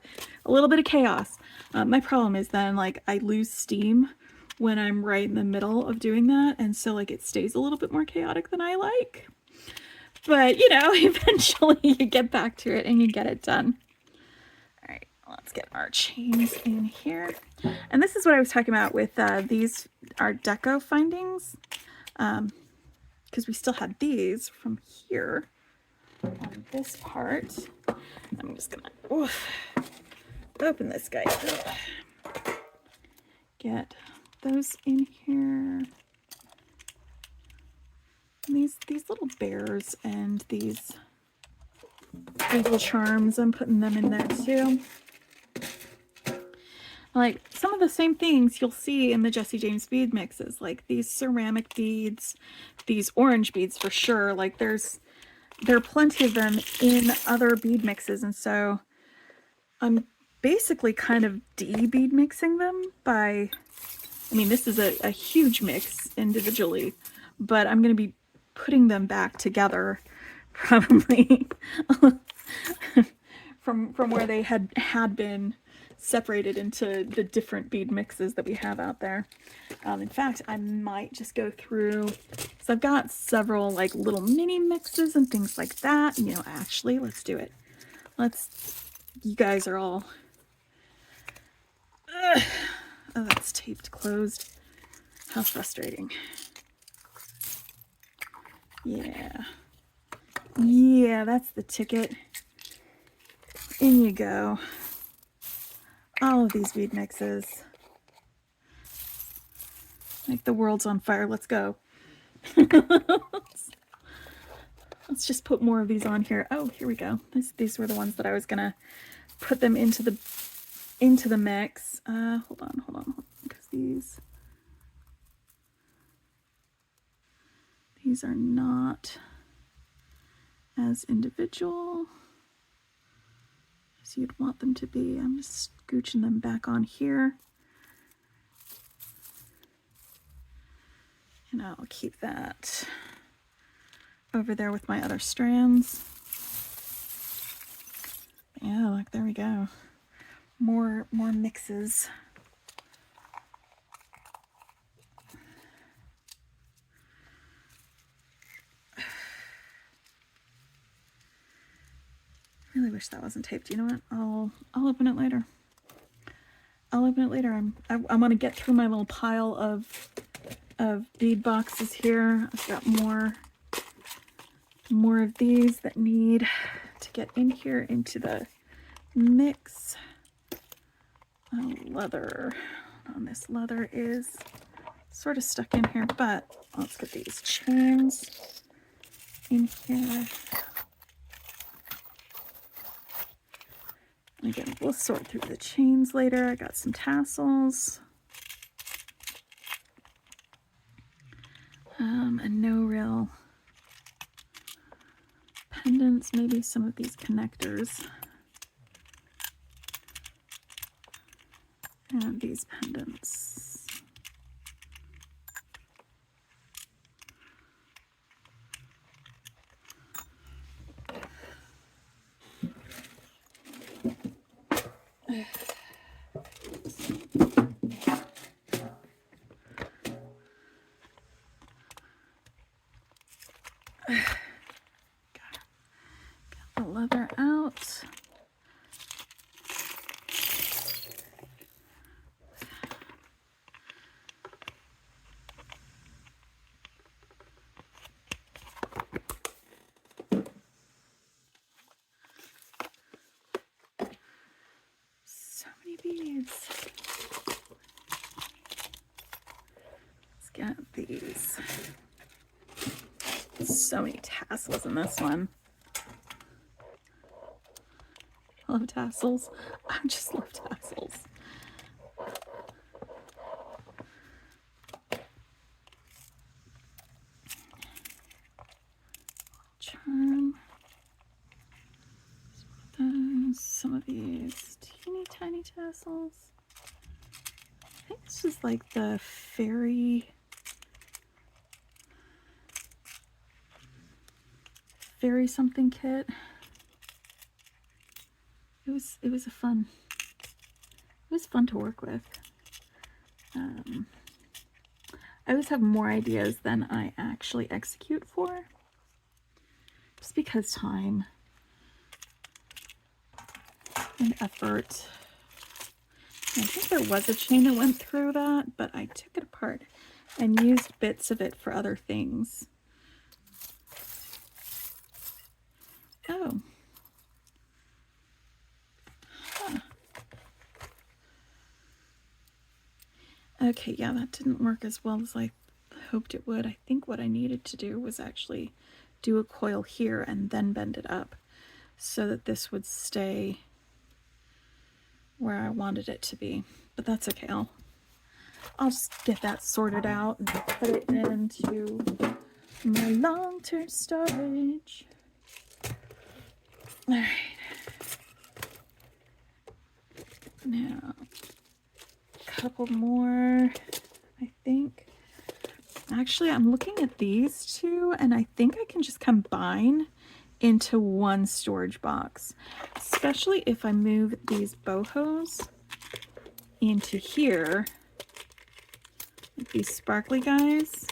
A little bit of chaos. My problem is then like I lose steam when I'm right in the middle of doing that, and so like it stays a little bit more chaotic than I like. But you know, eventually you get back to it and you get it done. All right, let's get our chains in here. And this is what I was talking about with these Art Deco findings. Because we still had these from here on this part. I'm just gonna open this guy up. Get those in here. And these little bears and these little charms, I'm putting them in there too. Like some of the same things you'll see in the Jesse James bead mixes, like these ceramic beads, these orange beads for sure. Like there are plenty of them in other bead mixes, and so I'm basically kind of de-bead mixing them by, I mean, this is a huge mix individually, but I'm going to be putting them back together probably from where they had been separated into the different bead mixes that we have out there. In fact, I might just go through, so I've got several like little mini mixes and things like that. You know, actually, let's do it. You guys are all, oh, that's taped closed. How frustrating. Yeah, that's the ticket. In you go. All of these bead mixes. Like the world's on fire. Let's go. Let's just put more of these on here. Oh, here we go. These were the ones that I was gonna put them into the mix. Hold on, because these are not as individual as you'd want them to be. I'm just scooching them back on here. And I'll keep that over there with my other strands. Yeah, look, there we go. More mixes. I really wish that wasn't taped. You know what? I'll open it later. I want to get through my little pile of bead boxes here. I've got more of these that need to get in here into the mix. Leather. This leather is sort of stuck in here, but let's get these chains in here. Again, we'll sort through the chains later. I got some tassels. And no real pendants, maybe some of these connectors. And these pendants. Got the leather out. So many beads. Let's get these. So many tassels in this one. I love tassels. I just love tassels. Charm. Some of these teeny tiny tassels. I think this is like the fairy something kit. It was fun to work with. I always have more ideas than I actually execute for, just because time and effort. I think there was a chain that went through that, but I took it apart and used bits of it for other things. Oh. Huh. Okay, yeah, that didn't work as well as I hoped it would. I think what I needed to do was actually do a coil here and then bend it up so that this would stay where I wanted it to be. But that's okay. I'll just get that sorted out and put it into my long-term storage. All right. Now, a couple more, I think. Actually, I'm looking at these two, and I think I can just combine into one storage box, especially if I move these bohos into here, like these sparkly guys.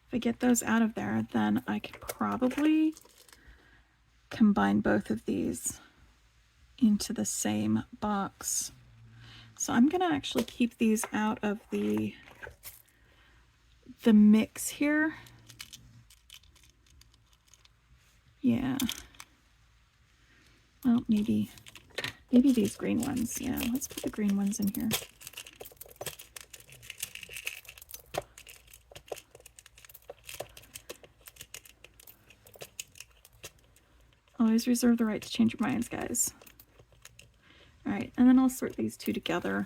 If I get those out of there, then I could probably combine both of these into the same box. So I'm gonna actually keep these out of the mix here. Yeah. Well, maybe these green ones. Yeah, let's put the green ones in here. Always reserve the right to change your minds, guys. All right, and then I'll sort these two together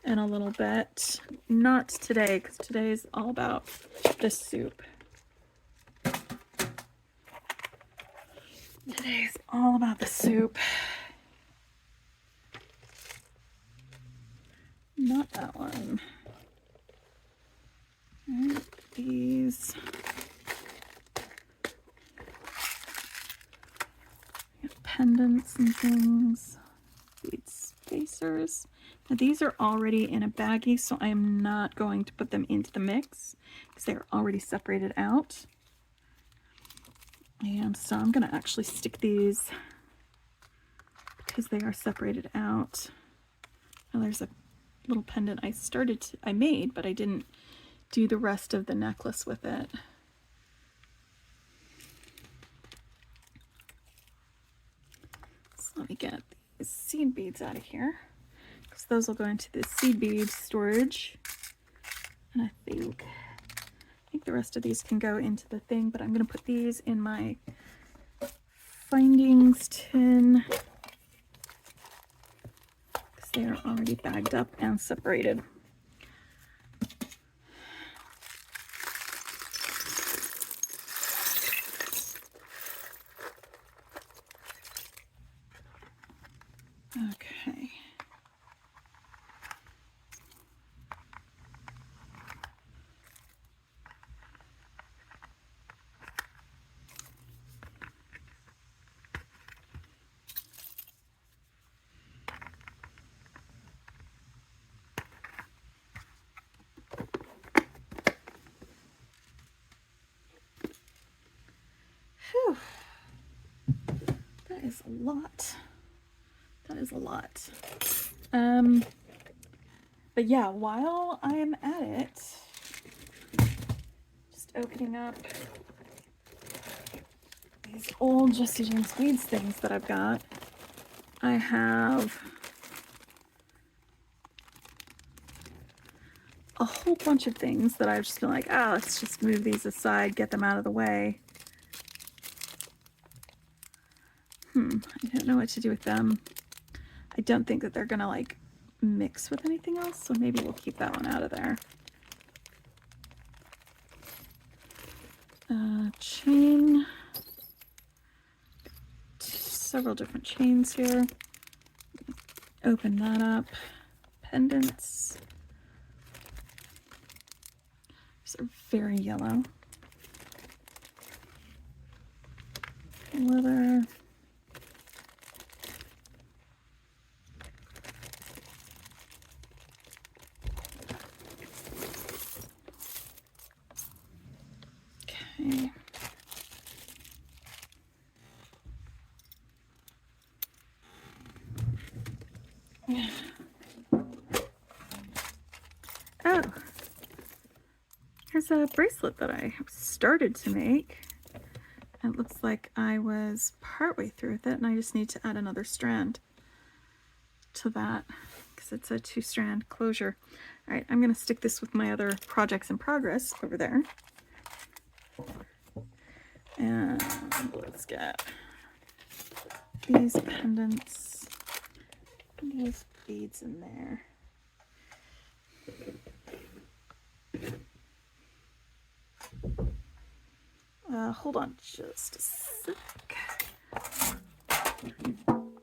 in a little bit. Not today, because today is all about the soup. Today's all about the soup. Not that one. All right, these. Pendants and things. Bead spacers. Now these are already in a baggie, so I am not going to put them into the mix because they're already separated out. And so I'm going to actually stick these because they are separated out. Now there's a little pendant I made, but I didn't do the rest of the necklace with it. So let me get these seed beads out of here, because those will go into the seed bead storage. And I think the rest of these can go into the thing, but I'm going to put these in my findings tin because they are already bagged up and separated. Okay. Whew. That is a lot. That is a lot. But yeah, while I'm at it, just opening up these old Jesse James Beads things that I've got. I have a whole bunch of things that I've just been like, oh, let's just move these aside, get them out of the way. I don't know what to do with them. I don't think that they're gonna like mix with anything else, so maybe we'll keep that one out of there. Chain. Several different chains here. Open that up. Pendants. These are very yellow. Leather. Okay. Oh, here's a bracelet that I started to make. It looks like I was partway through with it, and I just need to add another strand to that because it's a 2-strand closure. All right, I'm going to stick this with my other projects in progress over there. And let's get these pendants, these beads in there. Hold on just a sec. All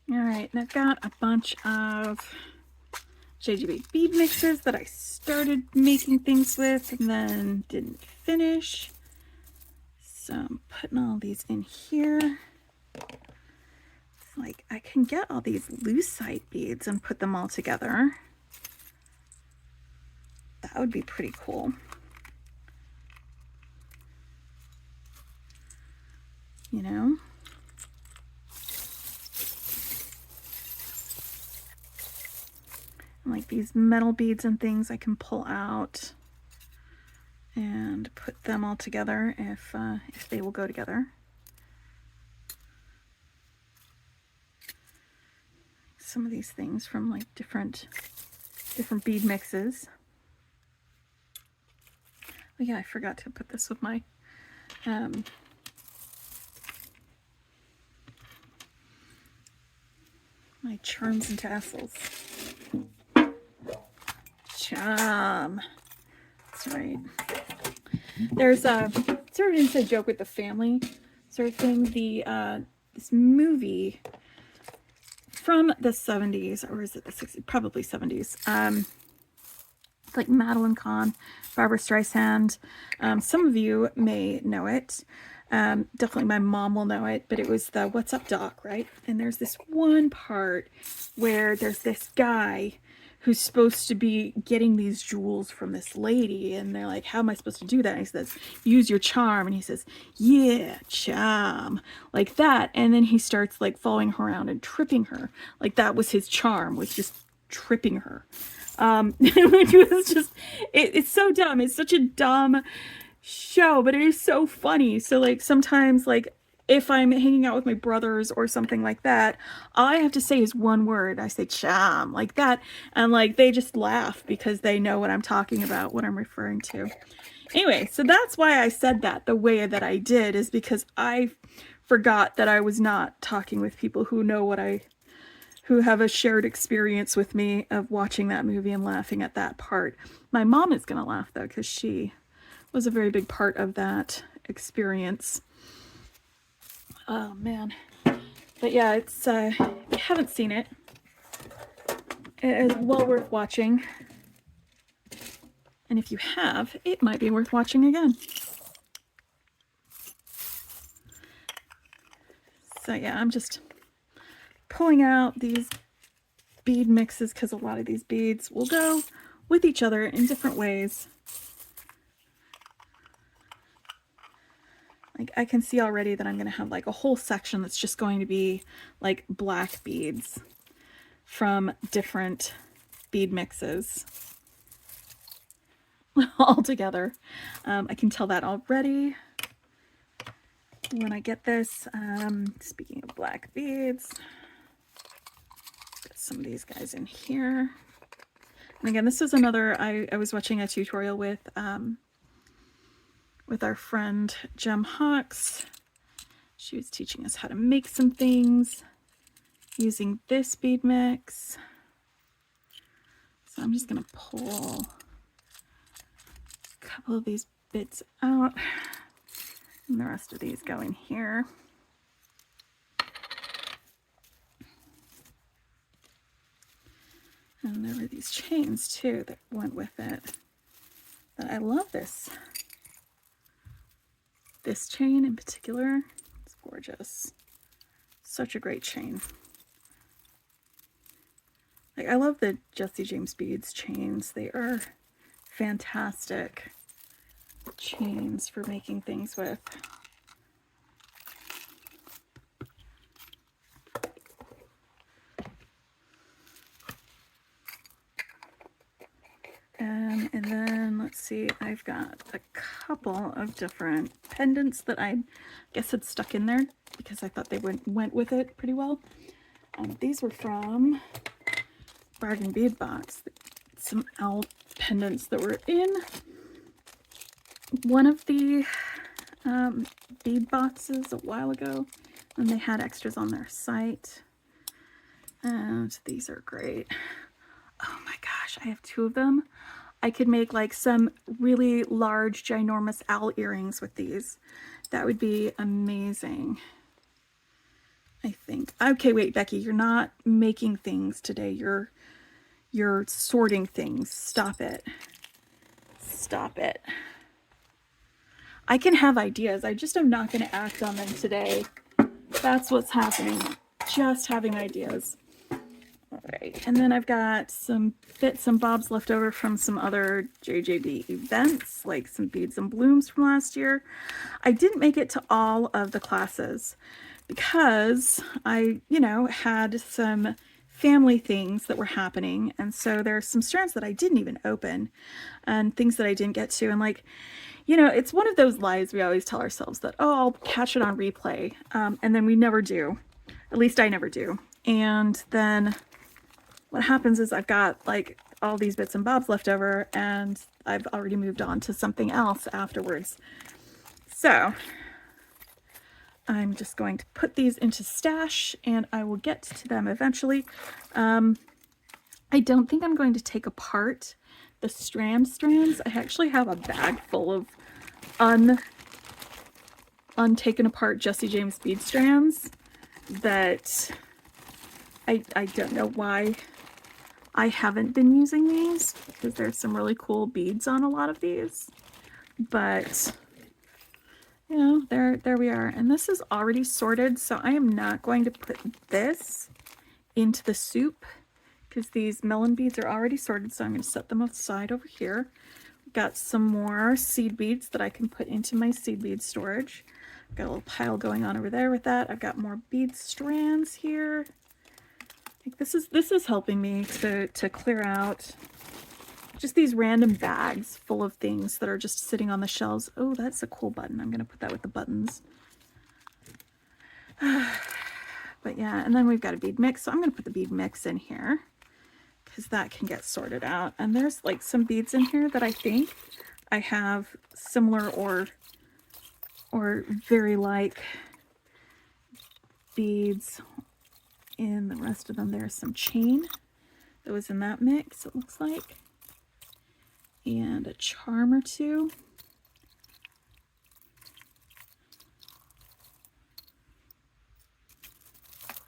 right, and I've got a bunch of JGB bead mixes that I started making things with and then didn't finish. So I'm putting all these in here. It's like I can get all these lucite beads and put them all together. That would be pretty cool. You know? And like these metal beads and things I can pull out and put them all together if they will go together. Some of these things from like different bead mixes. Oh yeah, I forgot to put this with my my charms and tassels. Charm. That's right. There's a sort of inside joke with the family sort of thing. This movie from the 70s, or is it the 60s? Probably 70s. It's like Madeline Kahn, Barbara Streisand. Some of you may know it. Definitely my mom will know it, but it was the What's Up Doc, right? And there's this one part where there's this guy who's supposed to be getting these jewels from this lady, and they're like, how am I supposed to do that? And he says, use your charm. And he says, yeah, charm, like that. And then he starts like following her around and tripping her. Like that was his charm, was just tripping her. Which was just, it's so dumb. It's such a dumb show, but it is so funny. So like sometimes like if I'm hanging out with my brothers or something like that, all I have to say is one word. I say charm, like that, and like they just laugh because they know what I'm talking about, what I'm referring to. Anyway, so that's why I said that the way that I did, is because I forgot that I was not talking with people who know what who have a shared experience with me of watching that movie and laughing at that part. My mom is gonna laugh though, because she was a very big part of that experience. Oh man. But yeah, it's if you haven't seen it, It is well worth watching. And if you have, it might be worth watching again. So yeah, I'm just pulling out these bead mixes because a lot of these beads will go with each other in different ways. Like I can see already that I'm going to have like a whole section that's just going to be like black beads from different bead mixes all together. I can tell that already when I get this. Speaking of black beads, got some of these guys in here. And again, this is another, I was watching a tutorial with our friend Jem Hawks. She was teaching us how to make some things using this bead mix. So I'm just going to pull a couple of these bits out and the rest of these go in here. And there were these chains too that went with it. But I love this. This chain in particular, it's gorgeous. Such a great chain. Like I love the Jesse James Beads chains. They are fantastic chains for making things with. And then let's see, I've got a couple of different pendants that I guess had stuck in there because I thought they went with it pretty well. These were from Bargain Bead Box. Some owl pendants that were in one of the bead boxes a while ago, and they had extras on their site. And these are great. Oh my gosh, I have two of them. I could make like some really large, ginormous owl earrings with these. That would be amazing, I think. Okay, wait, Becky, you're not making things today. You're sorting things. Stop it. Stop it. I can have ideas. I just am not going to act on them today. That's what's happening. Just having ideas. All right, and then I've got some bits and bobs left over from some other JJB events, like some beads and blooms from last year. I didn't make it to all of the classes because I, had some family things that were happening. And so there are some strands that I didn't even open and things that I didn't get to. And like, it's one of those lies we always tell ourselves that, oh, I'll catch it on replay. And then we never do. At least I never do. And then what happens is I've got like all these bits and bobs left over and I've already moved on to something else afterwards. So I'm just going to put these into stash and I will get to them eventually. I don't think I'm going to take apart the strands. I actually have a bag full of untaken apart Jesse James bead strands that I don't know why I haven't been using these, because there's some really cool beads on a lot of these, but there we are. And this is already sorted, so I am not going to put this into the soup because these melon beads are already sorted, so I'm going to set them aside over here. Got some more seed beads that I can put into my seed bead storage. Got a little pile going on over there with that. I've got more bead strands here. Like this is helping me to clear out just these random bags full of things that are just sitting on the shelves. Oh, that's a cool button. I'm going to put that with the buttons. But yeah, and then we've got a bead mix. So I'm going to put the bead mix in here because that can get sorted out. And there's like some beads in here that I think I have similar or very like beads in the rest of them. There's some chain that was in that mix, it looks like, and a charm or two.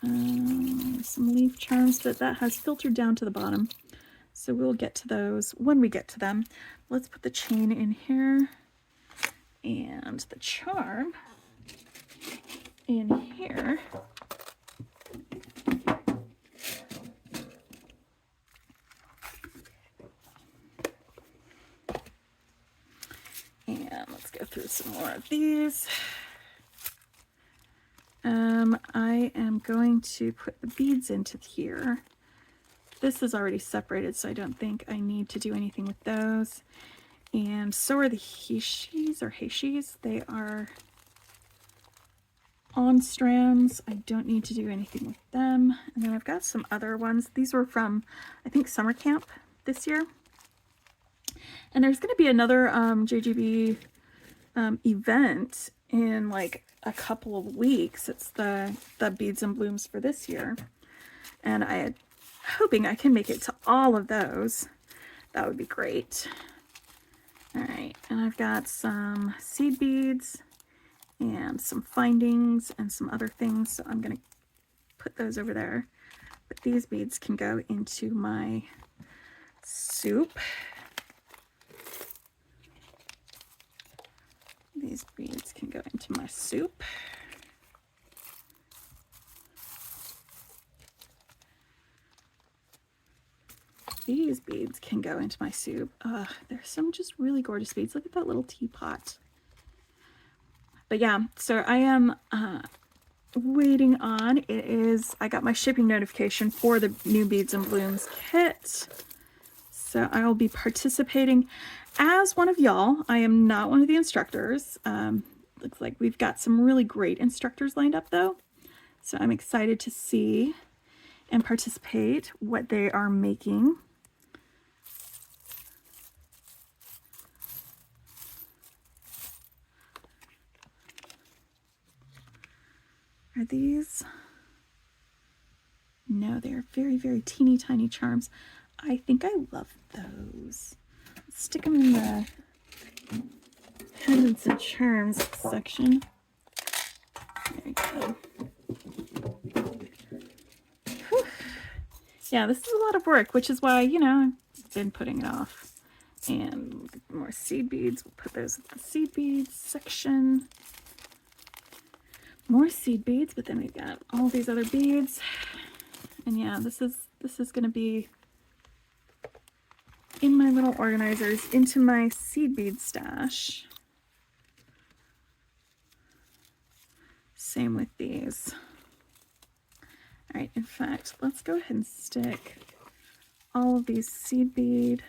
Let's some leaf charms, but that has filtered down to the bottom. So we'll get to those when we get to them. Let's put the chain in here and the charm in here. And let's go through some more of these. I am going to put the beads into here. This is already separated, so I don't think I need to do anything with those. And so are the heishis or heishis. They are on strands. I don't need to do anything with them. And then I've got some other ones. These were from, I think, summer camp this year. And there's going to be another JGB event in like a couple of weeks. It's the Beads and Blooms for this year. And I'm hoping I can make it to all of those. That would be great. All right, and I've got some seed beads and some findings and some other things. So I'm going to put those over there. But these beads can go into my soup. These beads can go into my soup. These beads can go into my soup. There's some just really gorgeous beads. Look at that little teapot. But yeah, so I am waiting on, I got my shipping notification for the new Beads and Blooms kit. So I will be participating as one of y'all. I am not one of the instructors. Looks like we've got some really great instructors lined up though. So I'm excited to see and participate what they are making. Are these? No, they are very, very teeny tiny charms. I think I love those. Let's stick them in the pendants and charms section. There we go. Whew. Yeah, this is a lot of work, which is why, you know, I've been putting it off. And more seed beads. We'll put those in the seed beads section. More seed beads, but then we've got all these other beads. And yeah, this is going to be in my little organizers into my seed bead stash. Same with these. All right, in fact, let's go ahead and stick all of these seed bead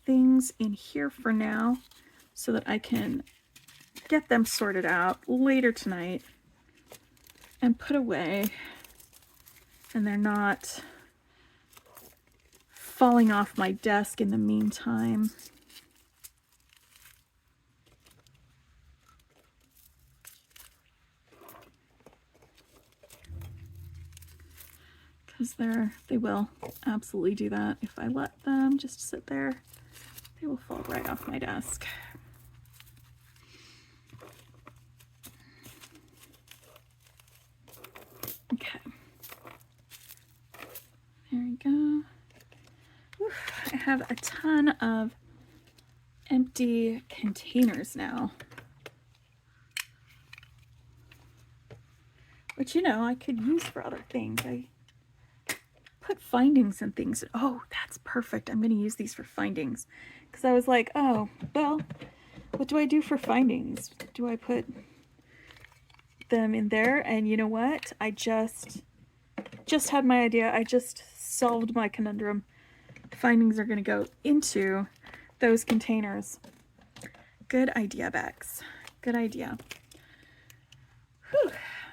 things in here for now so that I can get them sorted out later tonight and put away, and they're not falling off my desk in the meantime. Because they will absolutely do that. If I let them just sit there, they will fall right off my desk. Okay. There we go. Oof, I have a ton of empty containers now. Which, you know, I could use for other things. I put findings and things. Oh, that's perfect. I'm going to use these for findings. Because I was like, oh, well, what do I do for findings? Do I put them in there? And you know what? I just had my idea. I just solved my conundrum. Findings are going to go into those containers. Good idea, Bex. Good idea. Whew.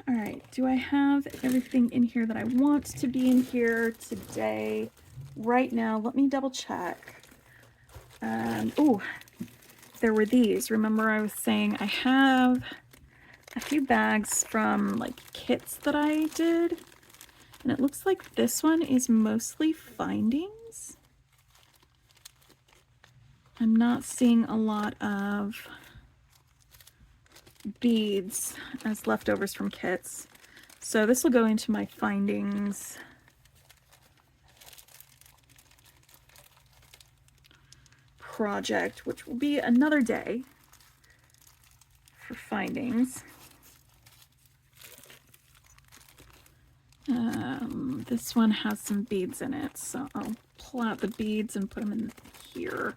All right, do I have everything in here that I want to be in here today? Right now, let me double check. Oh, there were these. Remember I was saying I have a few bags from like kits that I did. And it looks like this one is mostly findings. I'm not seeing a lot of beads as leftovers from kits. So this will go into my findings project, which will be another day for findings. This one has some beads in it, so I'll pull out the beads and put them in here.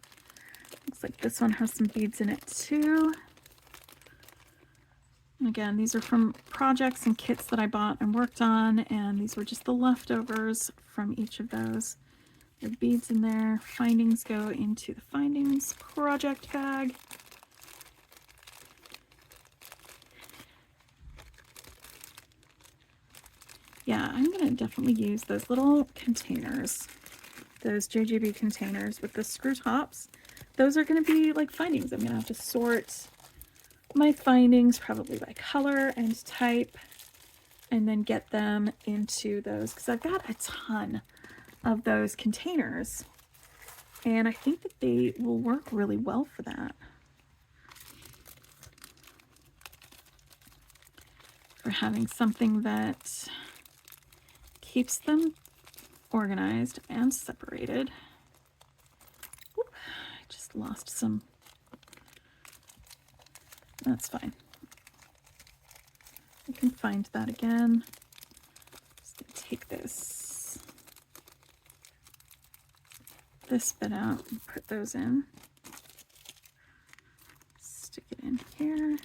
Looks like this one has some beads in it too. And again, these are from projects and kits that I bought and worked on, and these were just the leftovers from each of those. There are beads in there. Findings go into the findings project bag. Yeah, I'm going to definitely use those little containers, those JGB containers with the screw tops. Those are going to be like findings. I'm going to have to sort my findings probably by color and type, and then get them into those, because I've got a ton of those containers, and I think that they will work really well for that. For having something that keeps them organized and separated. Oop, I just lost some. That's fine. I can find that again. Just gonna take this bit out and put those in. Stick it in here.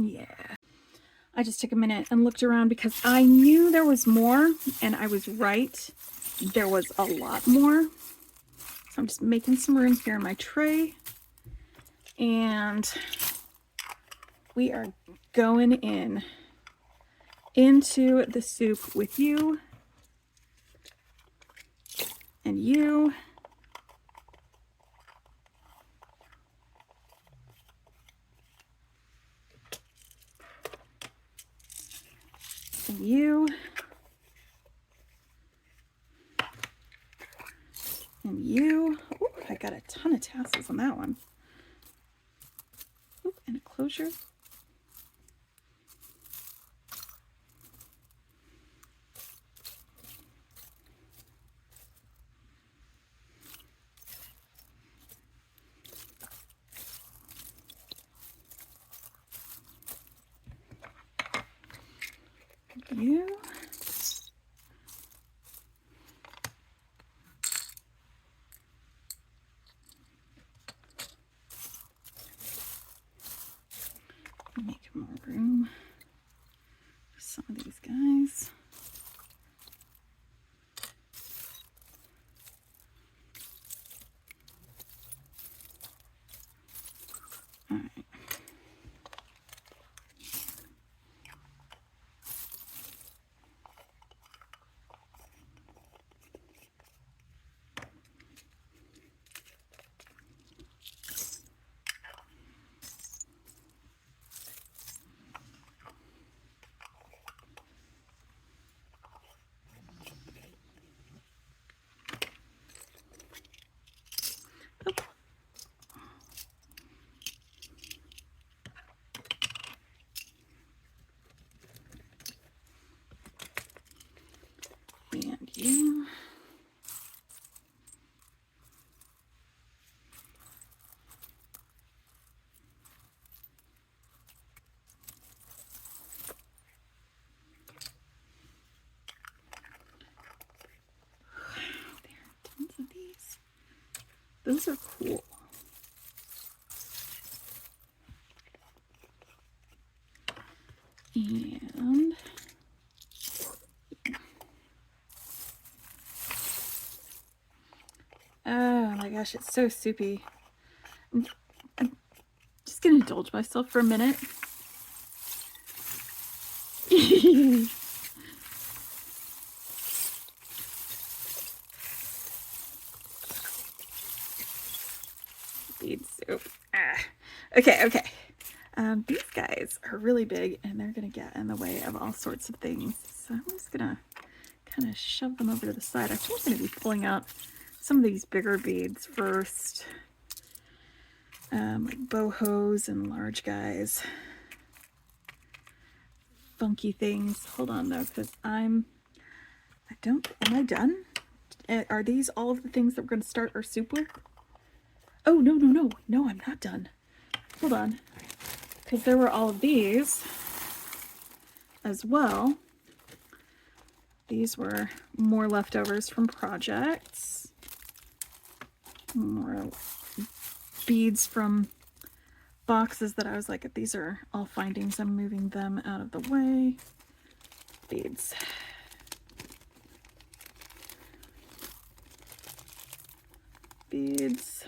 Yeah. I just took a minute and looked around because I knew there was more, and I was right. There was a lot more. So I'm just making some room here in my tray. And we are going into the soup with you and you. And you. And you. Ooh, I got a ton of tassels on that one. Ooh, and a closure. You. Make more room for some of these guys. All right. And you. There are tons of these. Those are cool. And oh my gosh, it's so soupy. I'm just gonna indulge myself for a minute. Bead soup. Ah. Okay. These guys are really big and they're going to get in the way of all sorts of things. So I'm just going to kind of shove them over to the side. I think I'm going to be pulling out some of these bigger beads first. Like bohos and large guys. Funky things. Hold on though, because am I done? Are these all of the things that we're going to start our soup with? Oh, no, I'm not done. Hold on. Because there were all of these as well. These were more leftovers from projects. More beads from boxes that I was like, these are all findings. I'm moving them out of the way. Beads. Beads.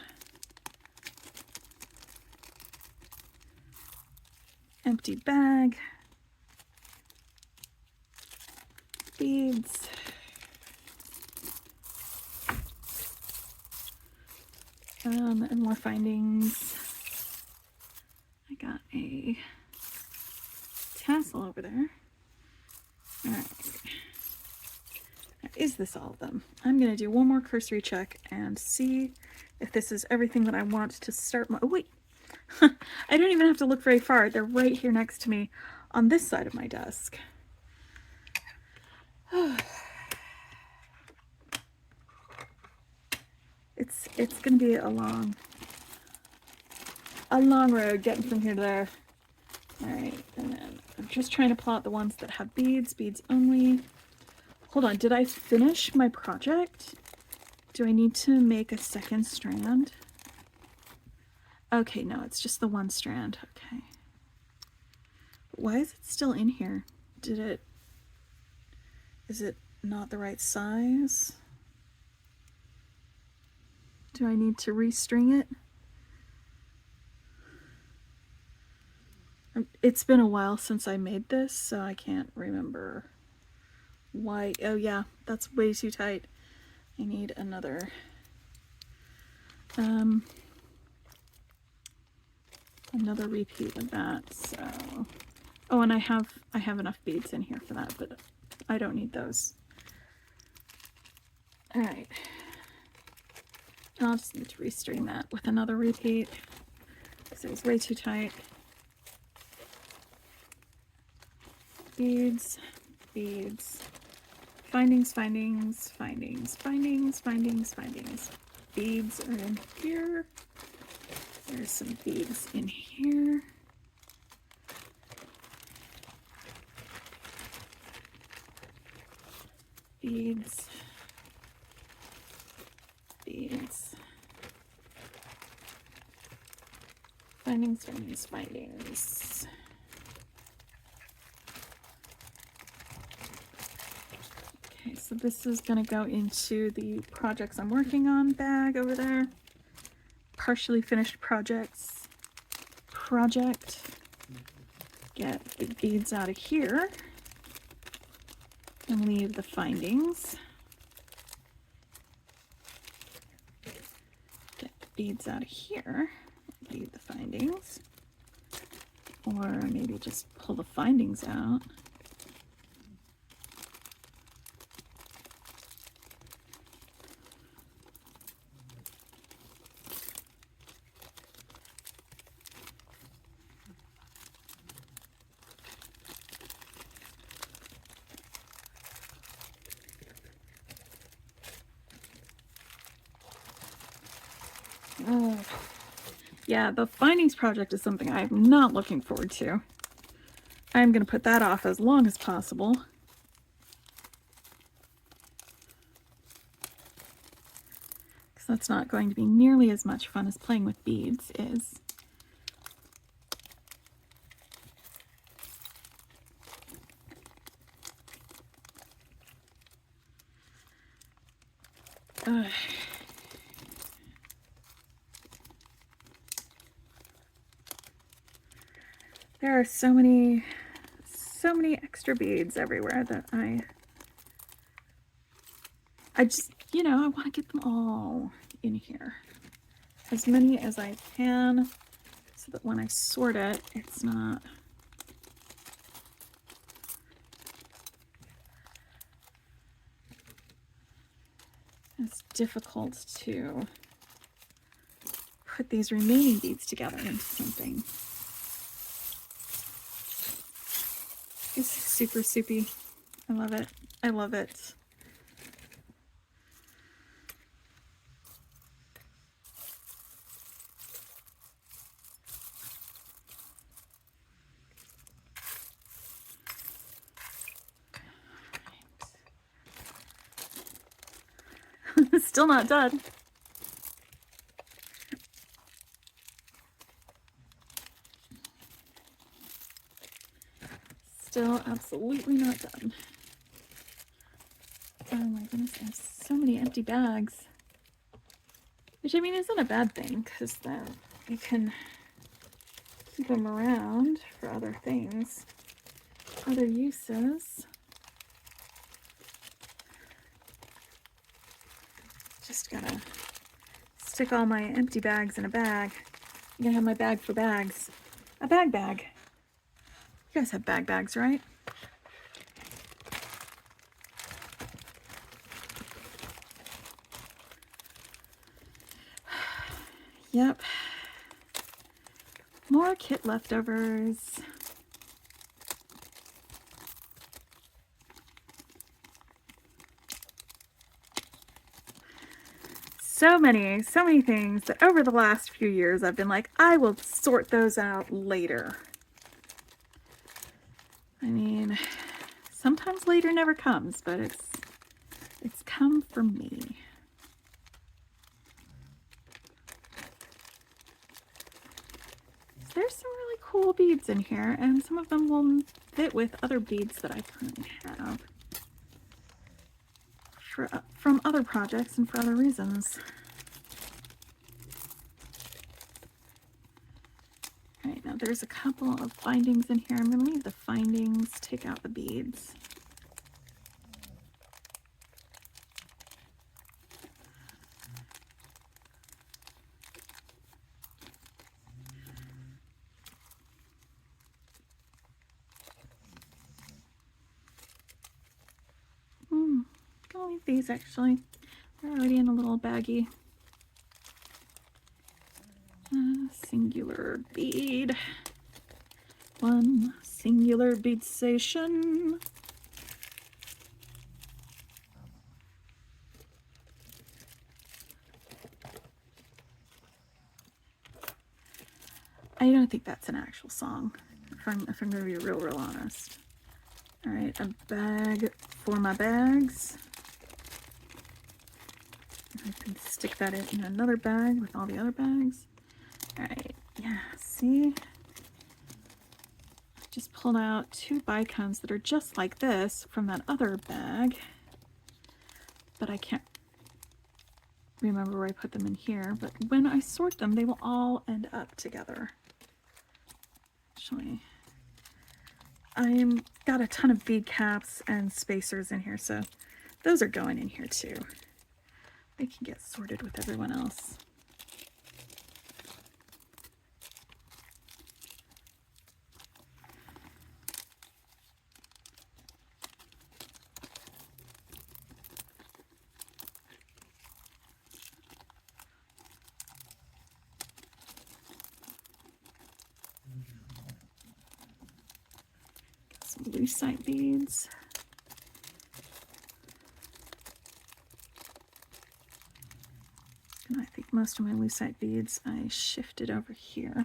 Empty bag. Beads. And more findings. I got a tassel over there. All right. Is this all of them? I'm going to do one more cursory check and see if this is everything that I want to start my... Oh, wait. I don't even have to look very far. They're right here next to me on this side of my desk. It's going to be a long road getting from here to there. All right, and then I'm just trying to pull out the ones that have beads only. Hold on, did I finish my project? Do I need to make a second strand? Okay, no, it's just the one strand. Okay. Why is it still in here? Is it not the right size? Do I need to restring it? It's been a while since I made this, so I can't remember why. Oh yeah, that's way too tight. I need another. Another repeat of that. So, oh, and I have enough beads in here for that, but I don't need those. All right. I'll just need to restring that with another repeat because it was way too tight. Beads, beads, findings, findings, findings, findings, findings, findings. Beads are in here. There's some beads in here. Beads. Beads. Findings, findings, findings. Okay, so this is going to go into the projects I'm working on bag over there. Partially finished projects. Project. Get the beads out of here. And leave the findings. Get the beads out of here. Leave the findings. Or maybe just pull the findings out. Yeah, the findings project is something I'm not looking forward to. I'm going to put that off as long as possible. Because that's not going to be nearly as much fun as playing with beads is. Ugh. There are so many extra beads everywhere that I just, you know, I want to get them all in here. As many as I can so so that when I sort it, it's not as difficult to put these remaining beads together into something. It's super soupy. I love it. I love it. Still not done. Still absolutely not done. Oh my goodness, I have so many empty bags. Which, I mean, isn't a bad thing, because then you can keep them around for other things, other uses. Just gotta stick all my empty bags in a bag. I'm gonna have my bag for bags. A bag. You guys have bags, right? Yep. More kit leftovers. So many things that over the last few years I've been like, I will sort those out later. I mean, sometimes later never comes, but it's come for me. There's some really cool beads in here, and some of them will fit with other beads that I currently have from other projects and for other reasons. All right, now there's a couple of findings in here. I'm going to leave the findings, take out the beads. I'll leave these actually. They're already in a little baggie. Singular bead. One singular bead station. I don't think that's an actual song, if I'm going to be real honest. All right, a bag for my bags. I can stick that in another bag with all the other bags. All right, yeah, see? Just pulled out 2 bicones that are just like this from that other bag, but I can't remember where I put them in here. But when I sort them, they will all end up together. Actually, I've got a ton of bead caps and spacers in here, so those are going in here too. They can get sorted with everyone else. Got some lucite beads. And I think most of my lucite beads I shifted over here.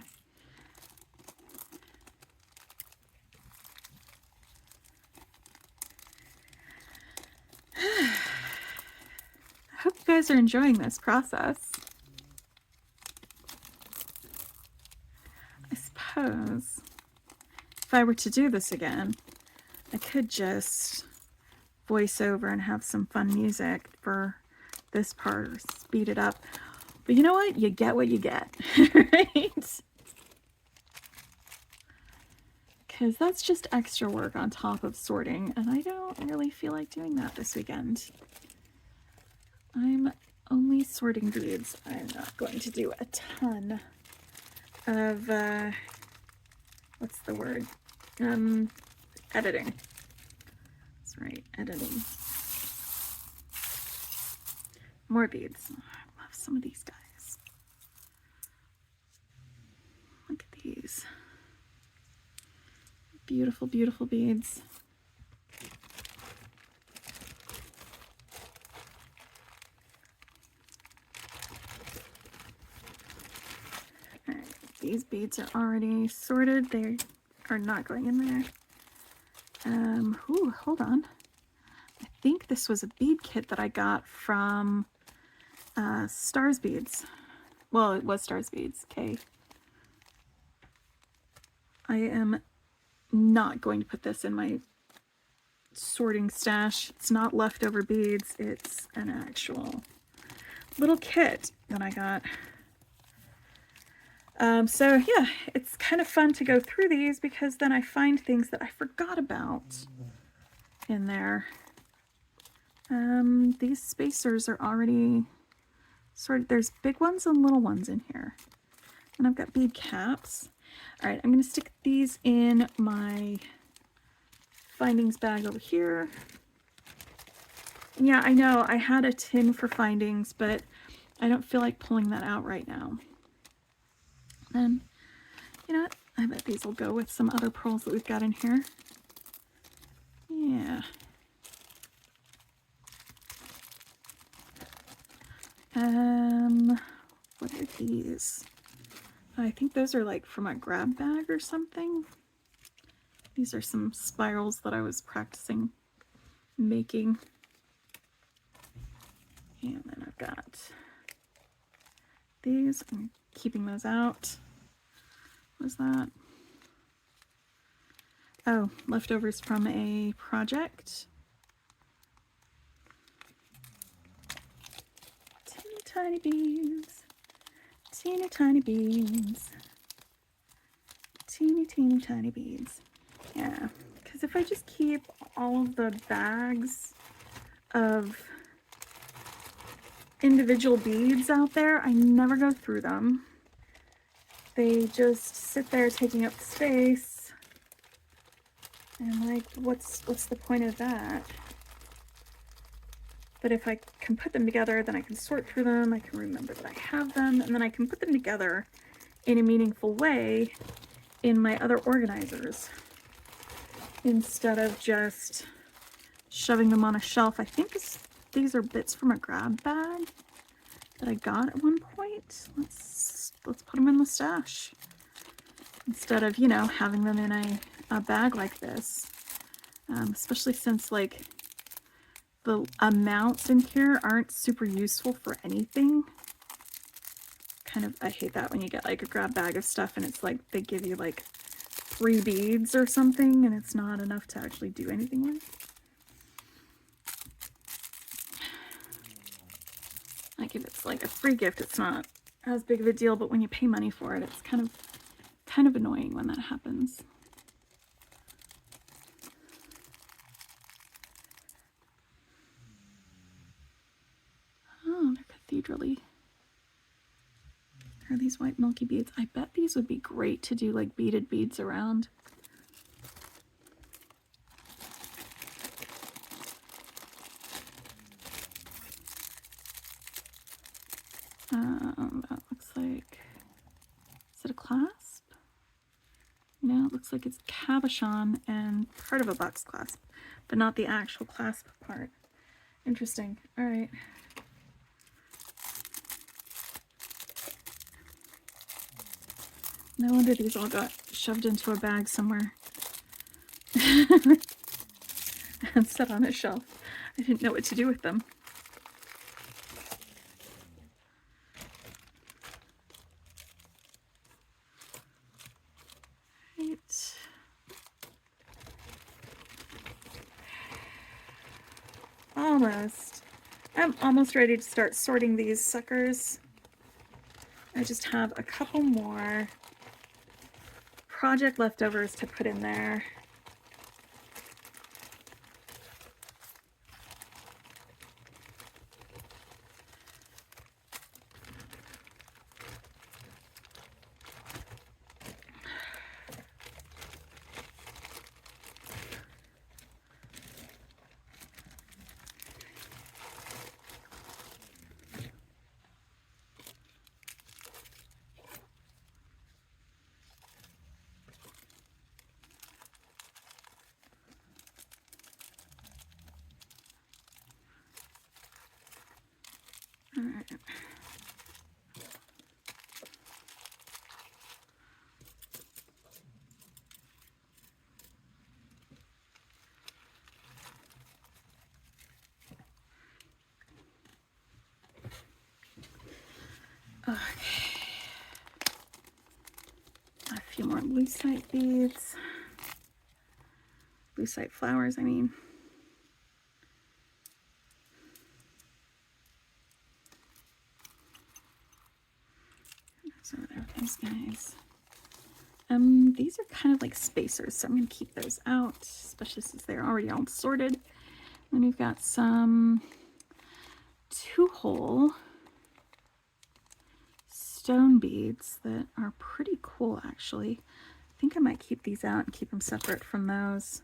I hope you guys are enjoying this process. I suppose if I were to do this again, I could just voice over and have some fun music for this part, or speed it up. But you know what? You get what you get, right? Because that's just extra work on top of sorting, and I don't really feel like doing that this weekend. I'm only sorting beads. I'm not going to do a ton of, what's the word? Editing. That's right, editing. More beads. Oh, I love some of these guys. Look at these. Beautiful, beautiful beads. All right, these beads are already sorted. They are not going in there. Ooh, hold on. I think this was a bead kit that I got from Stars Beads. Well, it was Stars Beads. Okay. I am not going to put this in my sorting stash. It's not leftover beads. It's an actual little kit that I got. So yeah, it's kind of fun to go through these because then I find things that I forgot about in there. These spacers are already sorted. There's big ones and little ones in here. And I've got bead caps. All right, I'm going to stick these in my findings bag over here. Yeah, I know I had a tin for findings, but I don't feel like pulling that out right now. And you know what? I bet these will go with some other pearls that we've got in here. Yeah. What are these? I think those are like from a grab bag or something. These are some spirals that I was practicing making. And then I've got these. I'm keeping those out. What's that? Oh, leftovers from a project. Teeny tiny beads. Teeny tiny beads. Teeny tiny beads. Yeah, because if I just keep all of the bags of individual beads out there, I never go through them. They just sit there taking up space. And like, what's the point of that? But if I can put them together, then I can sort through them, I can remember that I have them, and then I can put them together in a meaningful way in my other organizers instead of just shoving them on a shelf. I think these are bits from a grab bag that I got at one point. Let's put them in the stash instead of, you know, having them in a bag like this, especially since like the amounts in here aren't super useful for anything. Kind of, I hate that when you get like a grab bag of stuff and it's like they give you like 3 beads or something and it's not enough to actually do anything with. Like if it's like a free gift, it's not as big of a deal, but when you pay money for it, it's kind of annoying when that happens. Oh, they're cathedral-y. Are these white milky beads? I bet these would be great to do like beaded beads around. That looks like, is it a clasp? No, it looks like it's cabochon and part of a box clasp, but not the actual clasp part. Interesting. All right. No wonder these all got shoved into a bag somewhere and set on a shelf. I didn't know what to do with them. Right. Almost. I'm almost ready to start sorting these suckers. I just have a couple more project leftovers to put in there. few more lucite beads. Lucite flowers, I mean. So there are those guys. These are kind of like spacers, so I'm going to keep those out, especially since they're already all sorted. Then we've got some 2-hole stone beads that are pretty cool, actually. I think I might keep these out and keep them separate from those.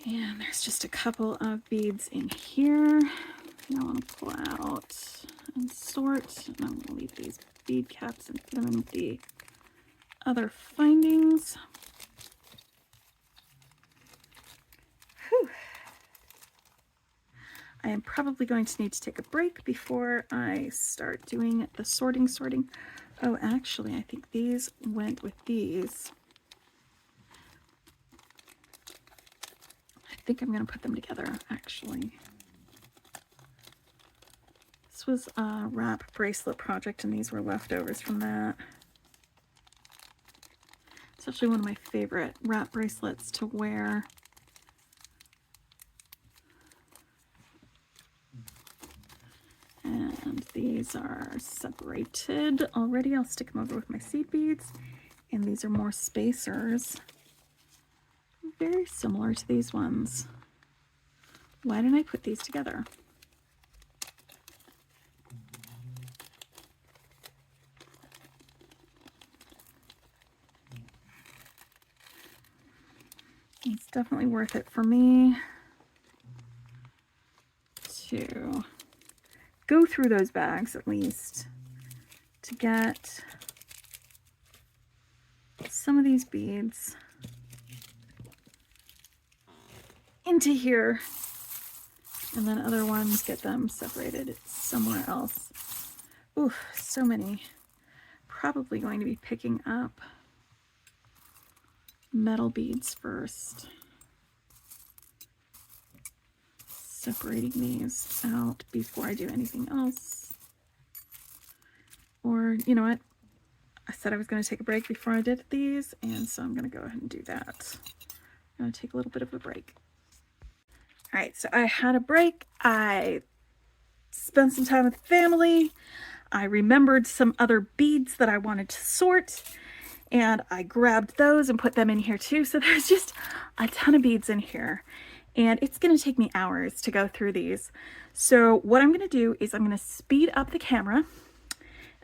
And there's just a couple of beads in here that I want to pull out and sort. And I'm going to leave these bead caps and put them in the other findings. Whew. I am probably going to need to take a break before I start doing the sorting. Oh, actually, I think these went with these. I think I'm going to put them together, actually. This was a wrap bracelet project, and these were leftovers from that. It's actually one of my favorite wrap bracelets to wear. And these are separated already. I'll stick them over with my seed beads. And these are more spacers. Very similar to these ones. Why didn't I put these together? It's definitely worth it for me to go through those bags at least to get some of these beads into here, and then other ones get them separated somewhere else. Ooh, so many. Probably going to be picking up metal beads first. Separating these out before I do anything else. Or, you know what? I said I was going to take a break before I did these, and so I'm going to go ahead and do that. I'm going to take a little bit of a break. All right, so I had a break. I spent some time with family. I remembered some other beads that I wanted to sort, and I grabbed those and put them in here too. So there's just a ton of beads in here, and it's going to take me hours to go through these. So what I'm going to do is I'm going to speed up the camera, and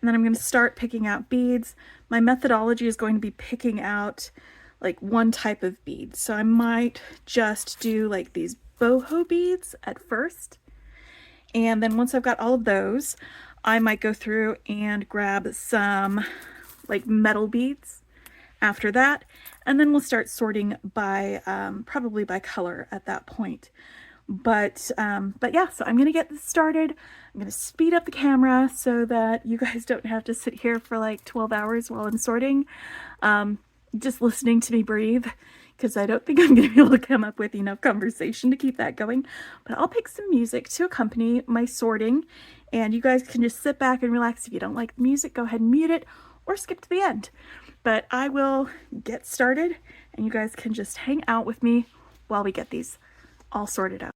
then I'm going to start picking out beads. My methodology is going to be picking out like one type of bead. So I might just do like these boho beads at first. And then once I've got all of those, I might go through and grab some like metal beads after that. And then we'll start sorting by, probably by color at that point. But yeah, so I'm going to get this started. I'm going to speed up the camera so that you guys don't have to sit here for like 12 hours while I'm sorting, just listening to me breathe, because I don't think I'm going to be able to come up with enough conversation to keep that going. But I'll pick some music to accompany my sorting, and you guys can just sit back and relax. If you don't like the music, go ahead and mute it or skip to the end. But I will get started, and you guys can just hang out with me while we get these all sorted out.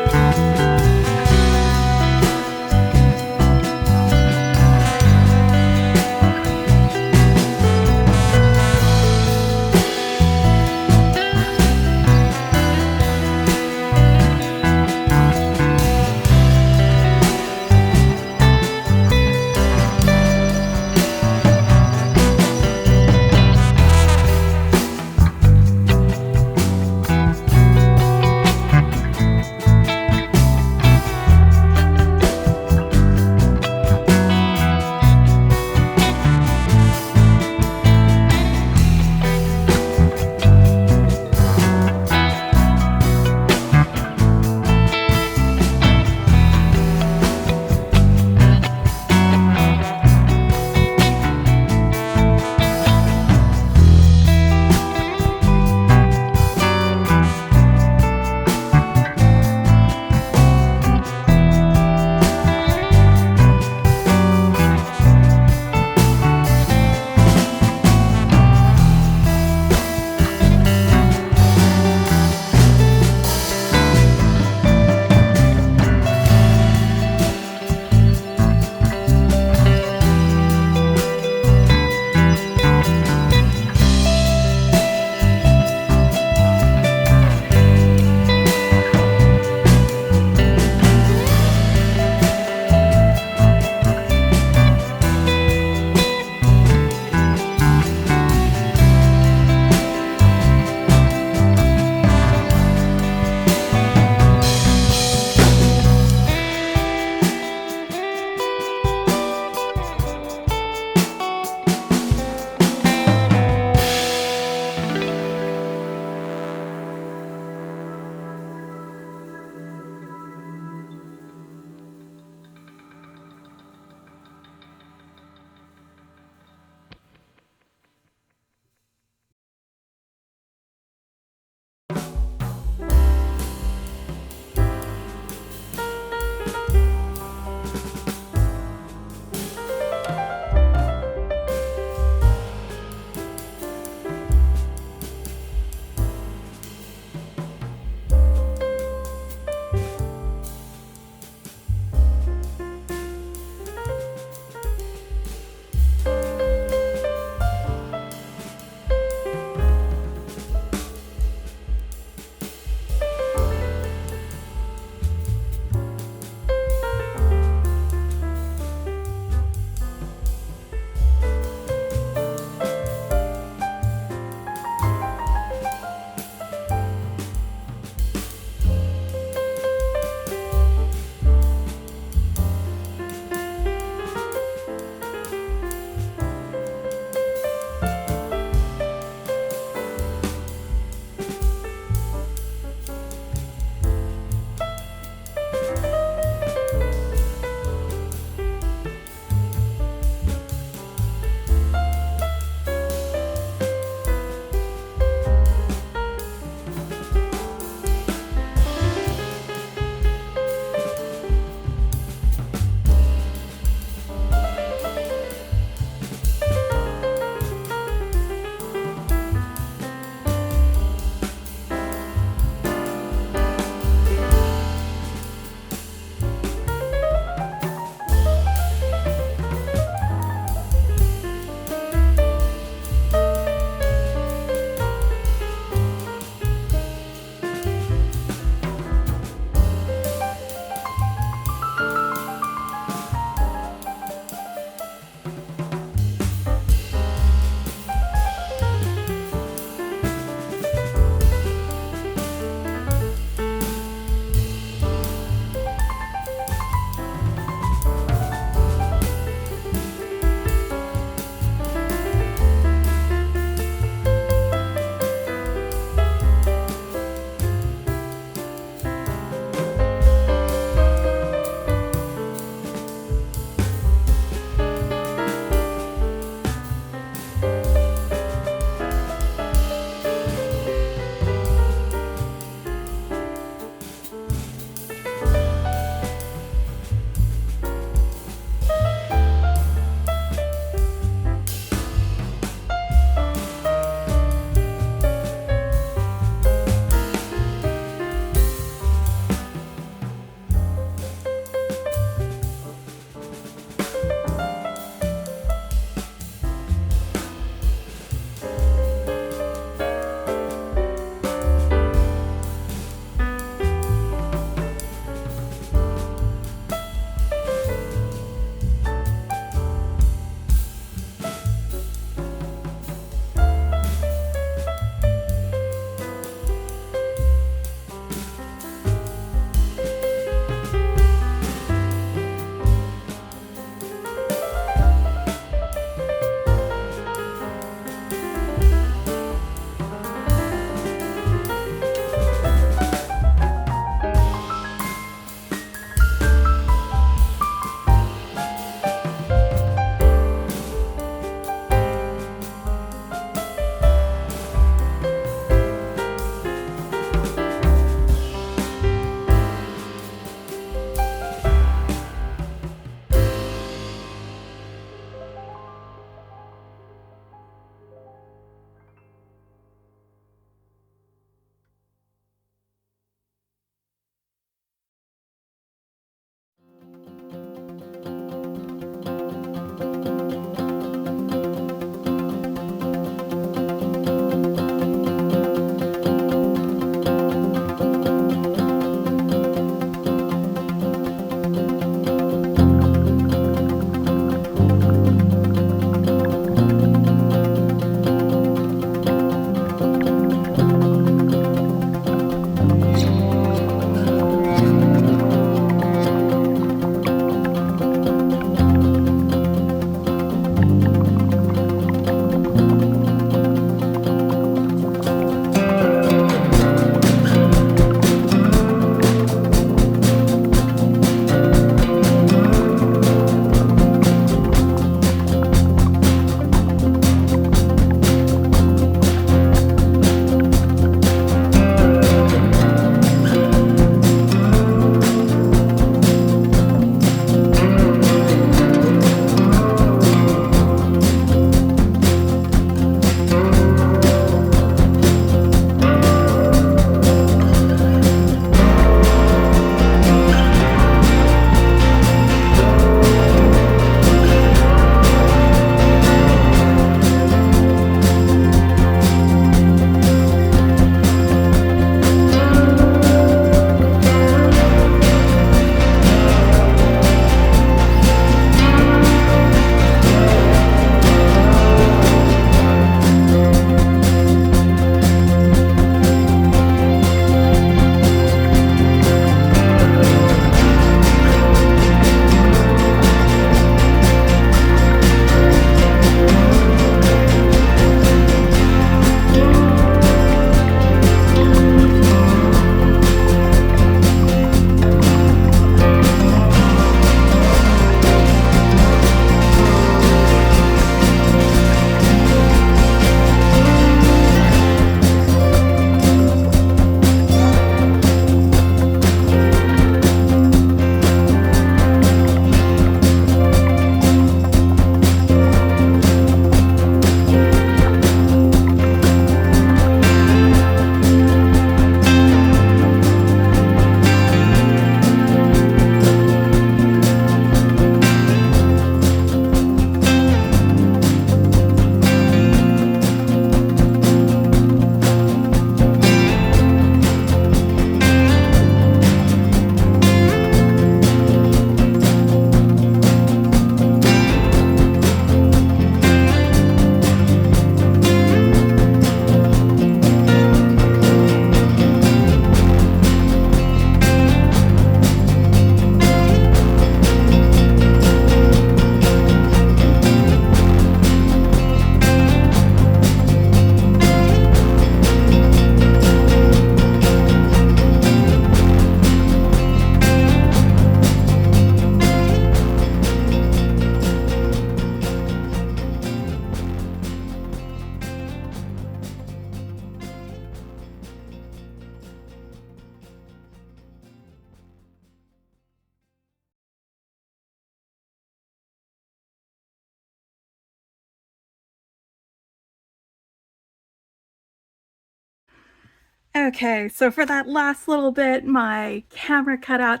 Okay, so for that last little bit, my camera cut out.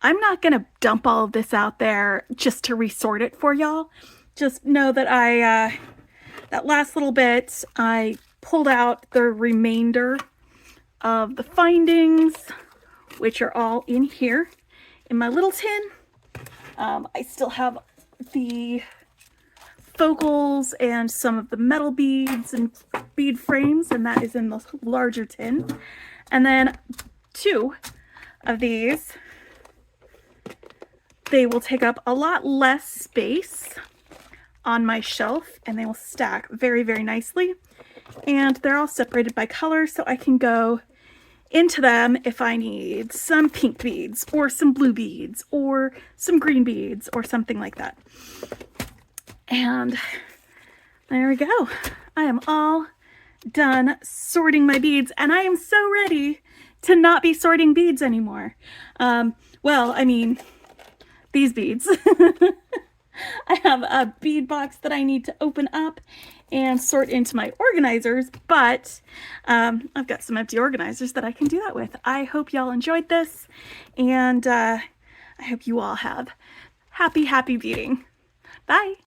I'm not gonna dump all of this out there just to resort it for y'all. Just know that that last little bit, I pulled out the remainder of the findings, which are all in here in my little tin. I still have the focals and some of the metal beads and bead frames, and that is in the larger tin. And then 2 of these, they will take up a lot less space on my shelf, and they will stack very, very nicely. And they're all separated by color, so I can go into them if I need some pink beads or some blue beads or some green beads or something like that. And there we go. I am all done sorting my beads, and I am so ready to not be sorting beads anymore. Well, I mean, these beads. I have a bead box that I need to open up and sort into my organizers, but I've got some empty organizers that I can do that with. I hope y'all enjoyed this, and I hope you all have happy beading. Bye!